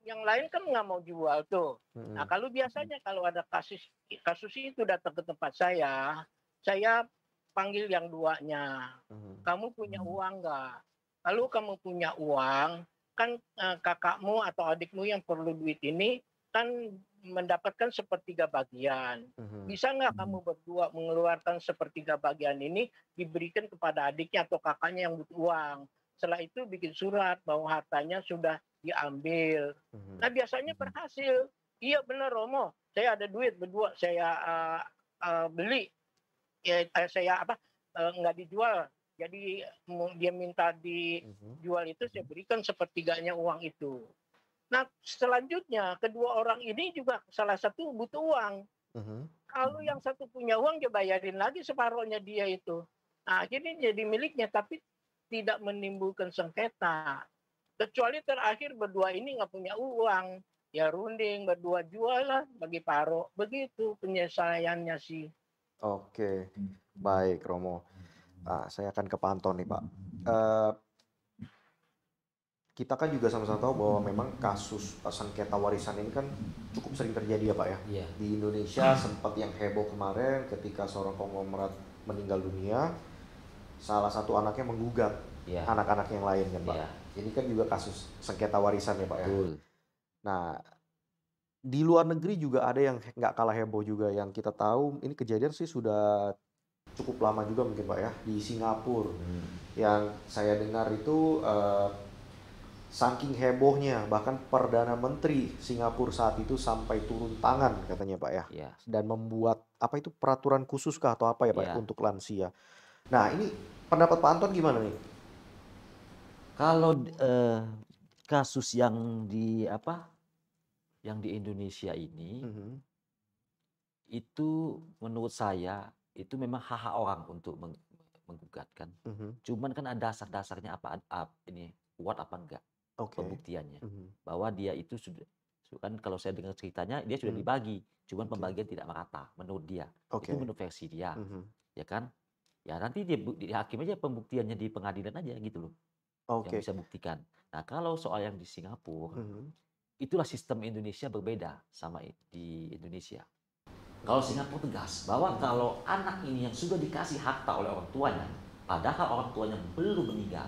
yang lain kan nggak mau jual tuh. Nah, Mhm. kalau biasanya kalau ada kasus kasus itu datang ke tempat saya panggil yang duanya. Mhm. Kamu punya uang nggak? Lalu kamu punya uang, kan kakakmu atau adikmu yang perlu duit ini kan mendapatkan sepertiga bagian. Mhm. Bisa nggak kamu berdua mengeluarkan sepertiga bagian ini diberikan kepada adiknya atau kakaknya yang butuh uang? Setelah itu bikin surat bahwa hartanya sudah diambil. Mhm. Nah, biasanya berhasil. Iya benar Romo, saya ada duit berdua, saya beli, ya saya apa, nggak dijual. Jadi dia minta Mhm. dijual itu saya berikan sepertiganya uang itu. Nah, selanjutnya kedua orang ini juga salah satu butuh uang. Mhm. Kalau yang satu punya uang dia bayarin lagi separohnya dia itu. Nah, jadi miliknya tapi tidak menimbulkan sengketa. Kecuali terakhir berdua ini nggak punya uang, ya runding berdua jual lah bagi paro. Begitu penyelesaiannya sih. Oke, baik, Romo. Saya akan ke Pak Anton nih, Pak. Eee, kita kan juga sama-sama tahu bahwa memang kasus, sengketa warisan ini kan cukup sering terjadi ya, Pak, ya. Iya, Di Indonesia sempat yang heboh kemarin ketika seorang konglomerat meninggal dunia, salah satu anaknya menggugat iya, anak-anak yang lain kan, Pak. iya, Ini kan juga kasus sengketa warisan ya, Pak, ya. betul. Nah, di luar negeri juga ada yang nggak kalah heboh juga, yang kita tahu ini kejadian sih sudah cukup lama juga mungkin, Pak, ya, di Singapura. Yang saya dengar itu, saking hebohnya bahkan Perdana Menteri Singapura saat itu sampai turun tangan katanya, Pak, ya, Iya, dan membuat apa itu, peraturan khusus kah atau apa ya, Pak, iya. untuk lansia. Nah, ini pendapat Pak Anton gimana nih? Kalau, kasus yang di apa, yang di Indonesia ini, Mhm. itu menurut saya, itu memang hak-hak orang untuk menggugat kan. Mhm. Cuman kan ada dasar-dasarnya apa ini, kuat apa enggak Oke. pembuktiannya. Mhm. Bahwa dia itu sudah kan kalau saya dengar ceritanya dia sudah Mhm. dibagi, cuman Oke. pembagian tidak merata menurut dia. Itu Oke. menurut versi dia, Mhm. ya kan. Ya nanti dia hakim aja pembuktiannya di pengadilan aja gitu loh, yang Oke. bisa buktikan. Nah kalau soal yang di Singapura, Mhm. itulah sistem Indonesia berbeda sama di Indonesia. Kalau Singapura tegas bahwa Mhm. kalau anak ini yang sudah dikasih harta oleh orang tuanya, padahal orang tuanya belum meninggal,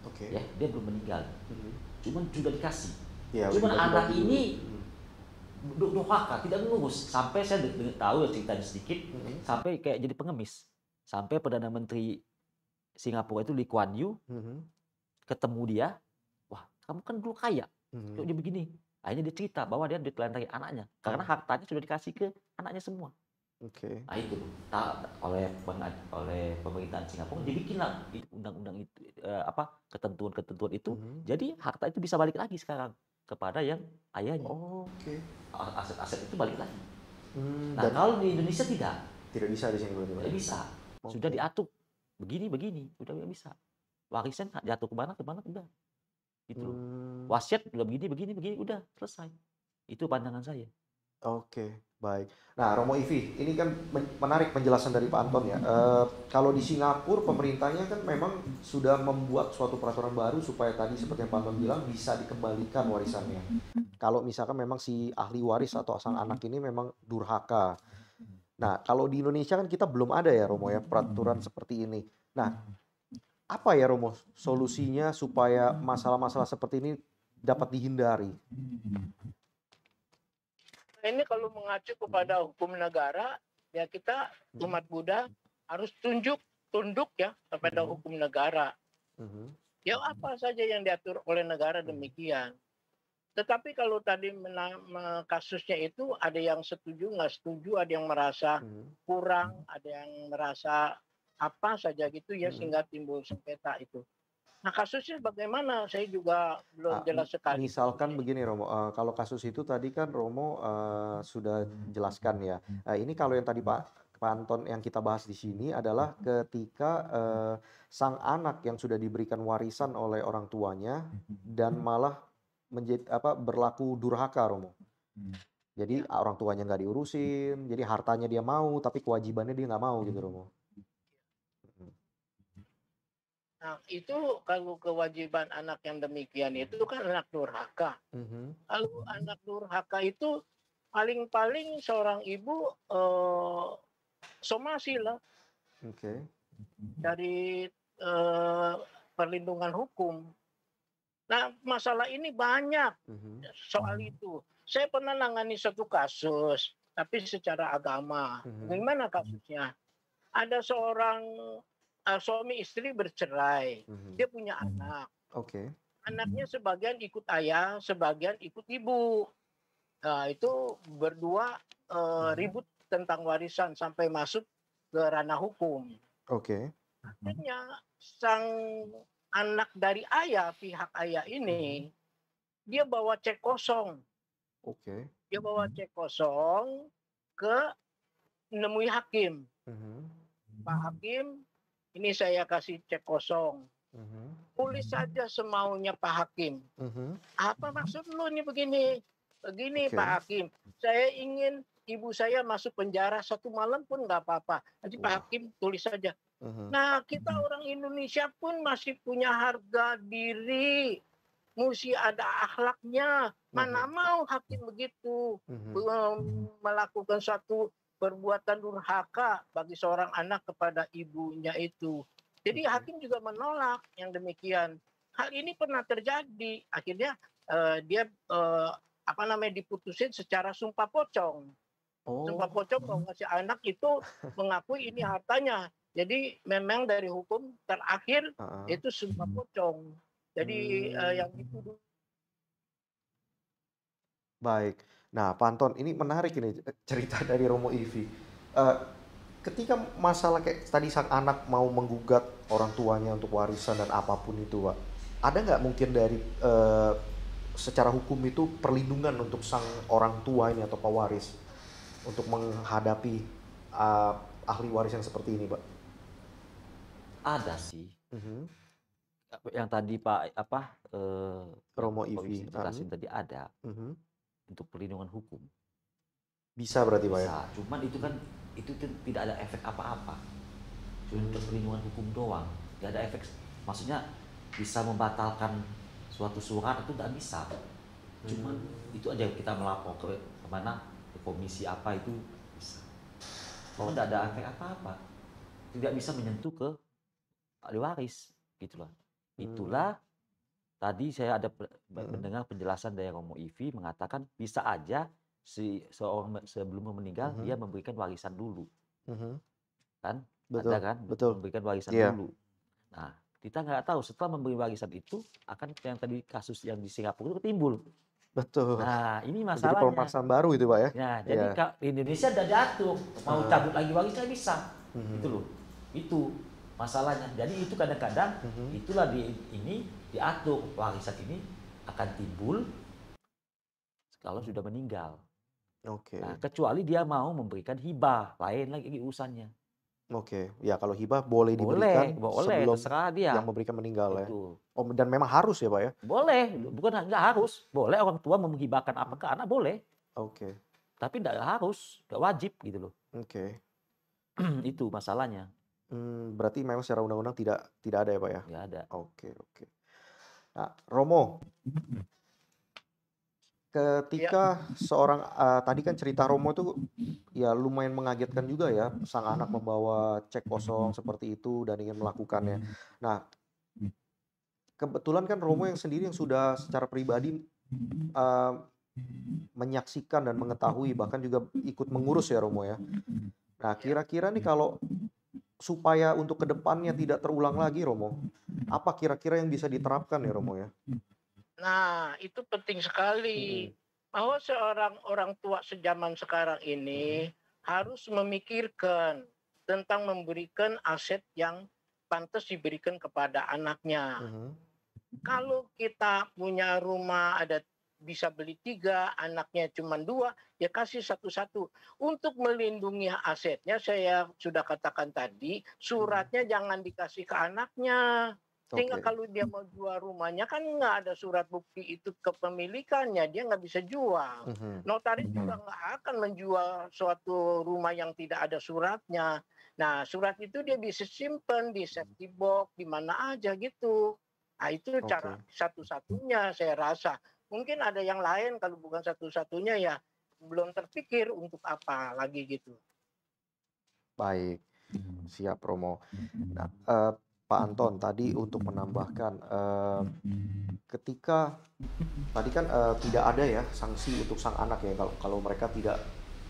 Oke. ya dia belum meninggal, Mhm. cuman sudah dikasih. Iya, udah Cuman anak dibagi-bagi dulu. ini Mhm. durhaka, tidak mengurus. Sampai saya tahu ya ceritanya sedikit, Mhm. sampai kayak jadi pengemis. Sampai Perdana Menteri Singapura itu Lee Kuan Yew Mhm. ketemu dia, wah kamu kan dulu kaya, Kok Mhm. dia begini? Akhirnya dia cerita bahwa dia ditelantargi anaknya, karena Oh, hartanya sudah dikasih ke anaknya semua. oke. Nah itu, oleh pemerintahan Singapura dibikinlah undang-undang itu, ketentuan-ketentuan itu, Mhm. jadi harta itu bisa balik lagi sekarang kepada yang ayahnya. Oke. Aset-aset itu balik lagi. Nah, Dan kalau di Indonesia tidak tidak bisa di sini berarti, Pak? tidak bisa. Sudah Oke. diatur begini, udah nggak bisa. Warisan jatuh ke mana udah, gitu loh. Mmm. Wasiat udah begini, udah selesai. Itu pandangan saya. Oke, baik. Nah, Romo Ivi, ini kan menarik penjelasan dari Pak Anton ya. Kalau di Singapura pemerintahnya kan memang sudah membuat suatu peraturan baru supaya tadi seperti yang Pak Anton bilang bisa dikembalikan warisannya. Kalau misalkan memang si ahli waris atau sang anak ini memang durhaka. Nah, kalau di Indonesia kan kita belum ada ya Romo ya peraturan seperti ini. Nah, apa ya Romo solusinya supaya masalah-masalah seperti ini dapat dihindari? Nah, ini kalau mengacu kepada hukum negara, ya kita Mhm. umat Buddha harus tunduk ya kepada Mhm. hukum negara. Mhm. Ya apa saja yang diatur oleh negara Mhm. demikian. Tetapi kalau tadi kasusnya itu ada yang setuju, nggak setuju, ada yang merasa Mhm. kurang, ada yang merasa apa saja gitu ya Mhm. sehingga timbul sengketa itu. Nah kasusnya bagaimana? Saya juga belum jelas sekali Misalkan kasusnya. begini Romo, kalau kasus itu tadi kan Romo, sudah jelaskan ya. Ini kalau yang tadi Pak Anton yang kita bahas di sini adalah ketika, sang anak yang sudah diberikan warisan oleh orang tuanya dan malah berlaku durhaka Romo. Jadi Ya. orang tuanya nggak diurusin, jadi hartanya dia mau, tapi kewajibannya dia nggak mau gitu Romo. Mhm. Nah itu kalau kewajiban anak yang demikian itu kan anak durhaka. Mhm. Kalau anak durhaka itu paling-paling seorang ibu somasi lah Oke. dari perlindungan hukum. Nah, masalah ini banyak Mhm. soal itu. Saya pernah nangani satu kasus, tapi secara agama. Mhm. Bagaimana kasusnya? Ada seorang suami istri bercerai. Mhm. Dia punya anak. Oke. Anaknya sebagian ikut ayah, sebagian ikut ibu. Nah, itu berdua Mhm. ribut tentang warisan sampai masuk ke ranah hukum. Oke. Akhirnya sang anak dari ayah, pihak ayah Mhm. ini, dia bawa cek kosong. Oke. Dia bawa cek kosong ke menemui hakim. Mhm. Pak Hakim, ini saya kasih cek kosong. Mhm. Tulis saja semaunya Pak Hakim. Mhm. Apa maksud lu nih begini? Begini Pak Oke. Hakim, saya ingin ibu saya masuk penjara 1 malam pun nggak apa-apa. Nanti Pak Wah. Hakim tulis saja. Mhm. Nah, kita orang Indonesia pun masih punya harga diri, mesti ada akhlaknya. Mana Mhm. mau hakim begitu Mhm. melakukan suatu perbuatan durhaka bagi seorang anak kepada ibunya itu. Jadi Oke. hakim juga menolak yang demikian. Hal ini pernah terjadi. Akhirnya dia diputusin secara sumpah pocong. Sumpah Oh. pocong bahwa si anak itu mengakui ini hartanya. Jadi memang dari hukum terakhir Heeh. itu sumpah pocong. Jadi Mmm. yang dituduh. Baik. Nah, Pak Anton, ini menarik ini cerita dari Romo Ivi. Eee, ketika masalah kayak tadi sang anak mau menggugat orang tuanya untuk warisan dan apapun itu, Pak. Ada nggak mungkin dari, secara hukum itu perlindungan untuk sang orang tua ini atau pewaris untuk menghadapi, eee, ahli waris yang seperti ini, Pak? Ada sih, Mhm. yang tadi yang Romo Kok Ivi, Wisnu jelasin tadi ada, mhm. untuk perlindungan hukum. Bisa berarti, Pak, ya? Bisa, cuman itu tidak ada efek apa-apa. Cuma untuk Mmm. perlindungan hukum doang, nggak ada efek. Maksudnya bisa membatalkan suatu surat itu nggak bisa. Cuman Mmm. itu aja kita melapor ke mana, ke komisi apa itu bisa. Kalau nggak ada efek Oke. apa-apa, tidak bisa menyentuh ke ahli waris, gitu loh. Mmm. Itulah tadi saya ada Mhm. mendengar penjelasan dari Romo Ivi mengatakan bisa aja si seorang sebelum meninggal dia Mhm. memberikan warisan dulu, Mhm. kan? Ada Betul kan betul. memberikan warisan Iya. dulu. Nah, kita nggak tahu setelah memberi warisan itu akan yang tadi kasus yang di Singapura itu timbul. Betul. Nah, ini Menjadi masalahnya. permasalahan baru itu, Pak ya? Ya, Iya. jadi di Indonesia udah diatur, mau Ah. cabut lagi warisnya bisa. Mhm. Itu loh. Itu masalahnya. Jadi itu kadang-kadang Mhm. itulah ini diatur warisan ini akan timbul kalau sudah meninggal. Oke. Nah, kecuali dia mau memberikan hibah, lain lagi urusannya. Oke. Ya kalau hibah boleh Boleh, diberikan boleh, sebelum terserah dia. yang memberikan meninggal ya? Itu. Oh, dan memang harus ya, Pak ya? Boleh, bukan nggak harus. Boleh orang tua menghibahkan apa ke anak boleh, Oke. tapi nggak harus, nggak wajib gitu loh. Oke. Itu masalahnya. Berarti memang secara undang-undang tidak ada ya, Pak ya? Nggak ada. Oke. Nah, Romo, Ya, ketika seorang tadi kan cerita Romo itu ya lumayan mengagetkan juga ya, sang anak membawa cek kosong seperti itu dan ingin melakukannya. Nah, kebetulan kan Romo yang sendiri yang sudah secara pribadi eh, menyaksikan dan mengetahui bahkan juga ikut mengurus ya Romo ya. Nah, kira-kira nih kalau supaya untuk kedepannya tidak terulang lagi Romo, apa kira-kira yang bisa diterapkan ya Romo ya? nah itu penting sekali bahwa seorang orang tua sejaman sekarang ini harus memikirkan tentang memberikan aset yang pantas diberikan kepada anaknya. Mhm. Kalau kita punya rumah ada bisa beli 3, anaknya cuma 2, ya kasih satu-satu. Untuk melindungi asetnya, saya sudah katakan tadi, suratnya jangan dikasih ke anaknya. Sehingga Oke. kalau dia mau jual rumahnya kan nggak ada surat bukti itu kepemilikannya, dia nggak bisa jual. Mhm. Notaris juga nggak akan menjual suatu rumah yang tidak ada suratnya. Nah, surat itu dia bisa simpan di safety box, di mana aja gitu. Nah, itu cara Oke. satu-satunya saya rasa. Mungkin ada yang lain kalau bukan satu-satunya ya belum terpikir untuk apa lagi gitu. Baik, siap Romo. Nah, Pak Anton tadi untuk menambahkan, ketika tadi kan tidak ada ya sanksi untuk sang anak ya kalau kalau mereka tidak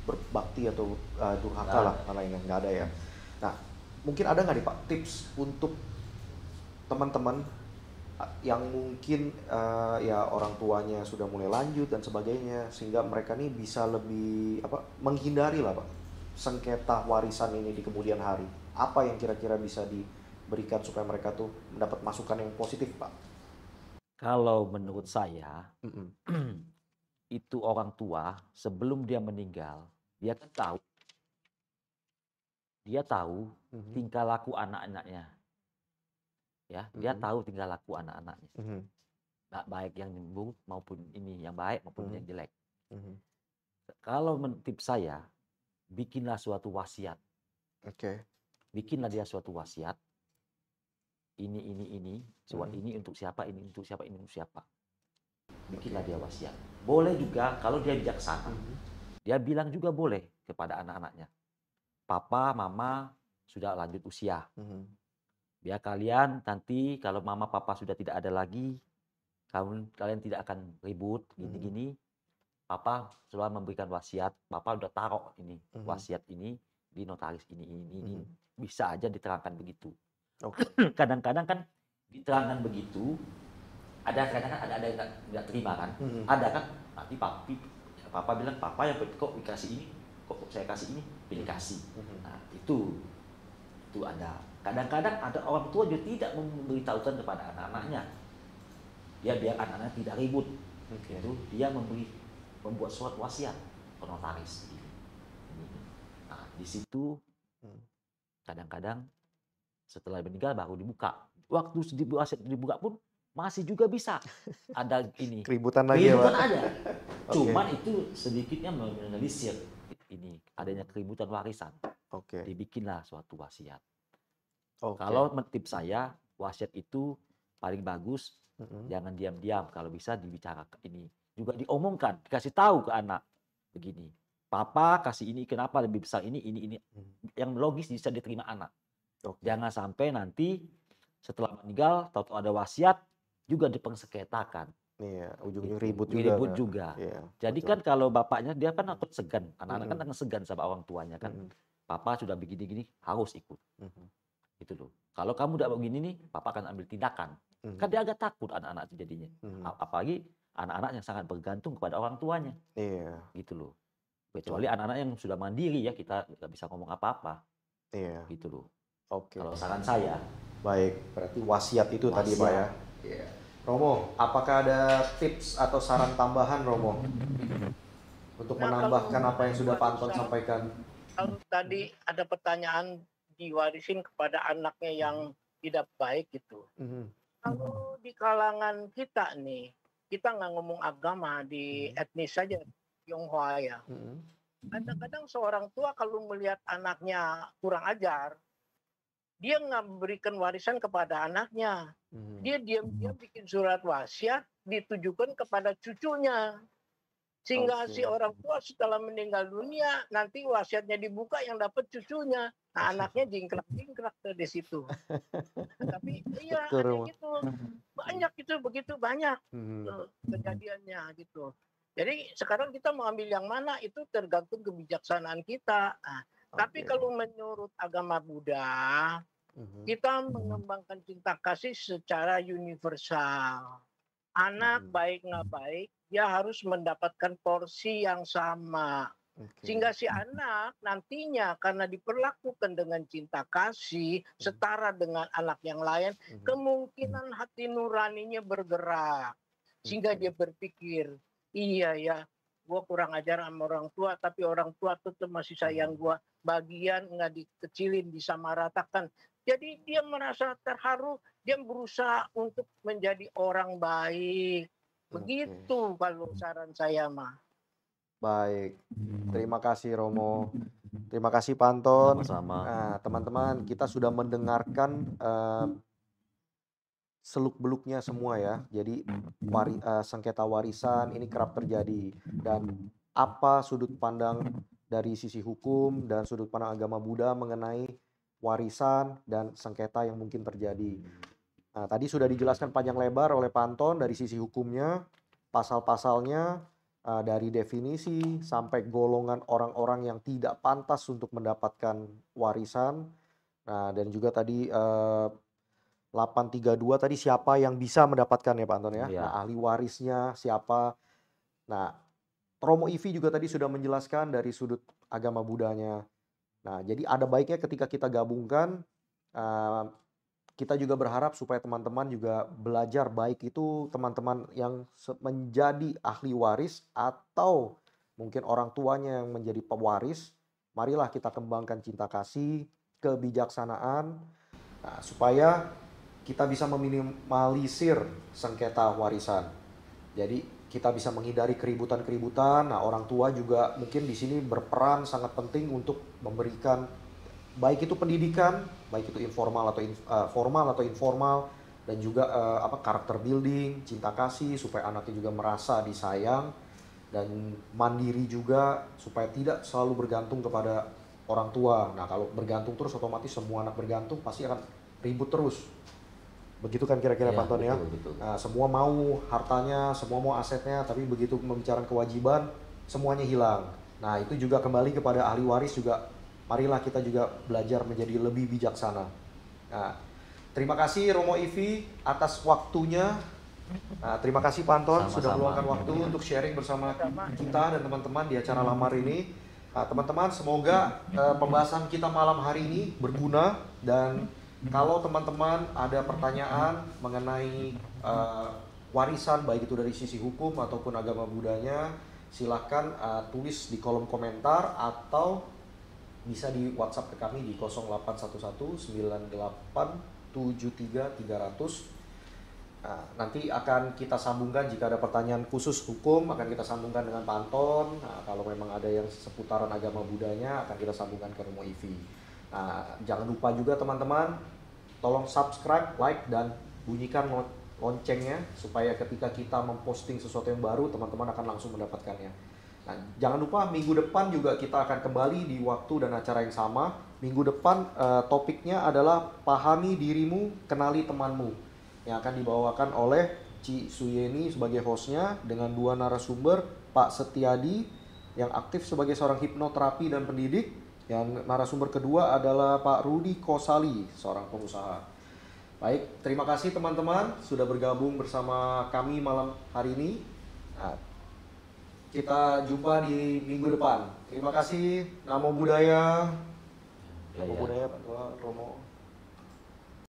berbakti atau durhaka Nggak lah, ada. mana yang nggak ada ya. Nah, mungkin ada nggak nih Pak tips untuk teman-teman yang mungkin ya orang tuanya sudah mulai lanjut dan sebagainya sehingga mereka nih bisa lebih apa menghindari lah Pak sengketa warisan ini di kemudian hari. Apa yang kira-kira bisa diberikan supaya mereka tuh mendapat masukan yang positif Pak? Kalau menurut saya, Mm-mm. itu orang tua sebelum dia meninggal, dia kan tahu, dia tahu Mhm. tingkah laku anak-anaknya, ya, dia Mhm. tahu tingkah laku anak-anaknya, Mhm. baik yang buruk maupun ini yang baik maupun Mhm. yang jelek. Mhm. Kalau tips saya, bikinlah suatu wasiat, Oke. bikinlah dia suatu wasiat, ini, surat Mhm. ini untuk siapa, ini untuk siapa, ini untuk siapa. Bikinlah dia wasiat. Boleh juga kalau dia bijaksana, Mhm. dia bilang juga boleh kepada anak-anaknya, papa, mama sudah lanjut usia. Mhm. Biar kalian nanti kalau mama papa sudah tidak ada lagi, kalian tidak akan ribut gini-gini. Papa sudah memberikan wasiat, papa udah taruh ini Mhm. wasiat ini di notaris ini. Mhm. Bisa aja diterangkan begitu. Oke. Kadang-kadang kan diterangkan begitu, ada kadang-kadang ada yang nggak terima kan. Mhm. Ada kan nanti papa bilang papa yang kok dikasih ini, kok saya kasih ini, pilih kasih. Mhm. Nah, itu ada. Kadang-kadang ada orang tua juga tidak memberitahukan kepada anak-anaknya. Dia biar anak-anaknya tidak ribut. Oke. Itu dia membuat surat wasiat ke notaris. Nah, di situ kadang-kadang setelah meninggal baru dibuka. Waktu wasiat dibuka pun masih juga bisa ada ini. Keributan lagi ya Pak? Keributan ada. Oke. Cuman itu sedikitnya menelisir ini adanya keributan warisan. Oke. Dibikinlah suatu wasiat. Oke. Kalau tips saya, wasiat itu paling bagus, Mhm. jangan diam-diam. Kalau bisa dibicarakan ini. Juga diomongkan, dikasih tahu ke anak. Begini, papa kasih ini, kenapa lebih besar ini. Yang logis bisa diterima anak. Oke. Jangan sampai nanti setelah meninggal, tahu-tahu ada wasiat, juga dipersengketakan. Iya, ujung-ujung Gitu. ribut juga. Ribut Kak. juga. Iya, Jadi betul. kan kalau bapaknya, dia kan takut segan. Anak-anak kan Mhm. akan segan sama orang tuanya kan. Mhm. Papa sudah begini-gini, harus ikut. Mhm. Gitu loh. Kalau kamu tidak begini nih, papa akan ambil tindakan. Kan dia agak takut anak-anak itu jadinya. Apalagi anak-anak yang sangat bergantung kepada orang tuanya. Iya. Gitu loh. Kecuali anak-anak yang sudah mandiri ya, kita nggak bisa ngomong apa-apa. Iya. Gitu loh. Oke. Kalau saran saya. Baik, berarti wasiat itu tadi Pak ya. Iya. Romo, apakah ada tips atau saran tambahan Romo untuk menambahkan apa yang sudah Pak Anton sampaikan? Kalau tadi ada pertanyaan diwarisin kepada anaknya yang tidak baik gitu. Kalau di kalangan kita nih, kita nggak ngomong agama, di etnis saja, Tionghoa ya. Kadang-kadang seorang tua kalau melihat anaknya kurang ajar, dia nggak memberikan warisan kepada anaknya. Dia diam-diam bikin surat wasiat ditujukan kepada cucunya. Sehingga si orang tua setelah meninggal dunia, nanti wasiatnya dibuka yang dapat cucunya. Nah, anaknya jingkrak-jingkrak di situ. Tapi iya ada gitu. Banyak itu, begitu banyak kejadiannya gitu. Jadi sekarang kita mau ambil yang mana itu tergantung kebijaksanaan kita. Nah, tapi kalau menurut agama Buddha, kita mengembangkan cinta kasih secara universal. Anak baik nggak baik, dia harus mendapatkan porsi yang sama. Sehingga si anak nantinya karena diperlakukan dengan cinta kasih setara dengan anak yang lain, kemungkinan hati nuraninya bergerak. Sehingga dia berpikir, iya ya, gue kurang ajar sama orang tua, tapi orang tua tetap masih sayang gue. Bagian nggak dikecilin, disamaratakan. Jadi dia merasa terharu, dia berusaha untuk menjadi orang baik. Begitu kalau saran saya mah. Baik, terima kasih Romo. Terima kasih Pak Anton. Sama-sama. Nah, teman-teman, kita sudah mendengarkan seluk-beluknya semua ya. Jadi sengketa warisan ini kerap terjadi, dan apa sudut pandang dari sisi hukum dan sudut pandang agama Buddha mengenai warisan dan sengketa yang mungkin terjadi. Nah, tadi sudah dijelaskan panjang lebar oleh Pak Anton dari sisi hukumnya, pasal-pasalnya, dari definisi sampai golongan orang-orang yang tidak pantas untuk mendapatkan warisan. Nah, dan juga tadi 832 tadi siapa yang bisa mendapatkan ya Pak Anton ya. Iya. Nah, ahli warisnya siapa. Nah, Romo Ivi juga tadi sudah menjelaskan dari sudut agama Buddhanya. Nah, jadi ada baiknya ketika kita gabungkan, kita juga berharap supaya teman-teman juga belajar, baik itu teman-teman yang menjadi ahli waris atau mungkin orang tuanya yang menjadi pewaris. Marilah kita kembangkan cinta kasih, kebijaksanaan, supaya kita bisa meminimalisir sengketa warisan. Jadi kita bisa menghindari keributan-keributan. Nah, orang tua juga mungkin di sini berperan sangat penting untuk memberikan baik itu pendidikan, baik itu informal atau formal atau informal, dan juga karakter building, cinta kasih supaya anaknya juga merasa disayang dan mandiri juga supaya tidak selalu bergantung kepada orang tua. Nah, kalau bergantung terus otomatis semua anak bergantung pasti akan ribut terus. Begitu kan kira-kira Pak Anton ya? Betul. Nah, semua mau hartanya, semua mau asetnya, tapi begitu membicarakan kewajiban, semuanya hilang. Nah, itu juga kembali kepada ahli waris juga. Marilah kita juga belajar menjadi lebih bijaksana. Nah, terima kasih Romo Ivi atas waktunya. Nah, terima kasih Pak Anton sudah meluangkan waktu untuk sharing bersama kita dan teman-teman di acara lamar ini. Nah, teman-teman, semoga pembahasan kita malam hari ini berguna, dan kalau teman-teman ada pertanyaan mengenai warisan baik itu dari sisi hukum ataupun agama Buddhanya, silahkan tulis di kolom komentar atau bisa di WhatsApp ke kami di 08119873 300. Nah, nanti akan kita sambungkan jika ada pertanyaan khusus hukum, akan kita sambungkan dengan Pak Anton. Nah, kalau memang ada yang seputaran agama Buddhanya, akan kita sambungkan ke Romo Ivi. Nah, jangan lupa juga teman-teman, tolong subscribe, like, dan bunyikan loncengnya supaya ketika kita memposting sesuatu yang baru, teman-teman akan langsung mendapatkannya. Nah, jangan lupa minggu depan juga kita akan kembali di waktu dan acara yang sama. Minggu depan topiknya adalah pahami dirimu, kenali temanmu, yang akan dibawakan oleh Ci Suyeni sebagai hostnya dengan dua narasumber, Pak Setiadi yang aktif sebagai seorang hipnoterapi dan pendidik, Yang narasumber kedua adalah Pak Rudi Kosali, seorang pengusaha. Baik, terima kasih teman-teman sudah bergabung bersama kami malam hari ini. Nah, kita jumpa di minggu depan. Terima kasih. Namo Buddhaya. Ya, Namo ya. Buddhaya Pak Tua Romo.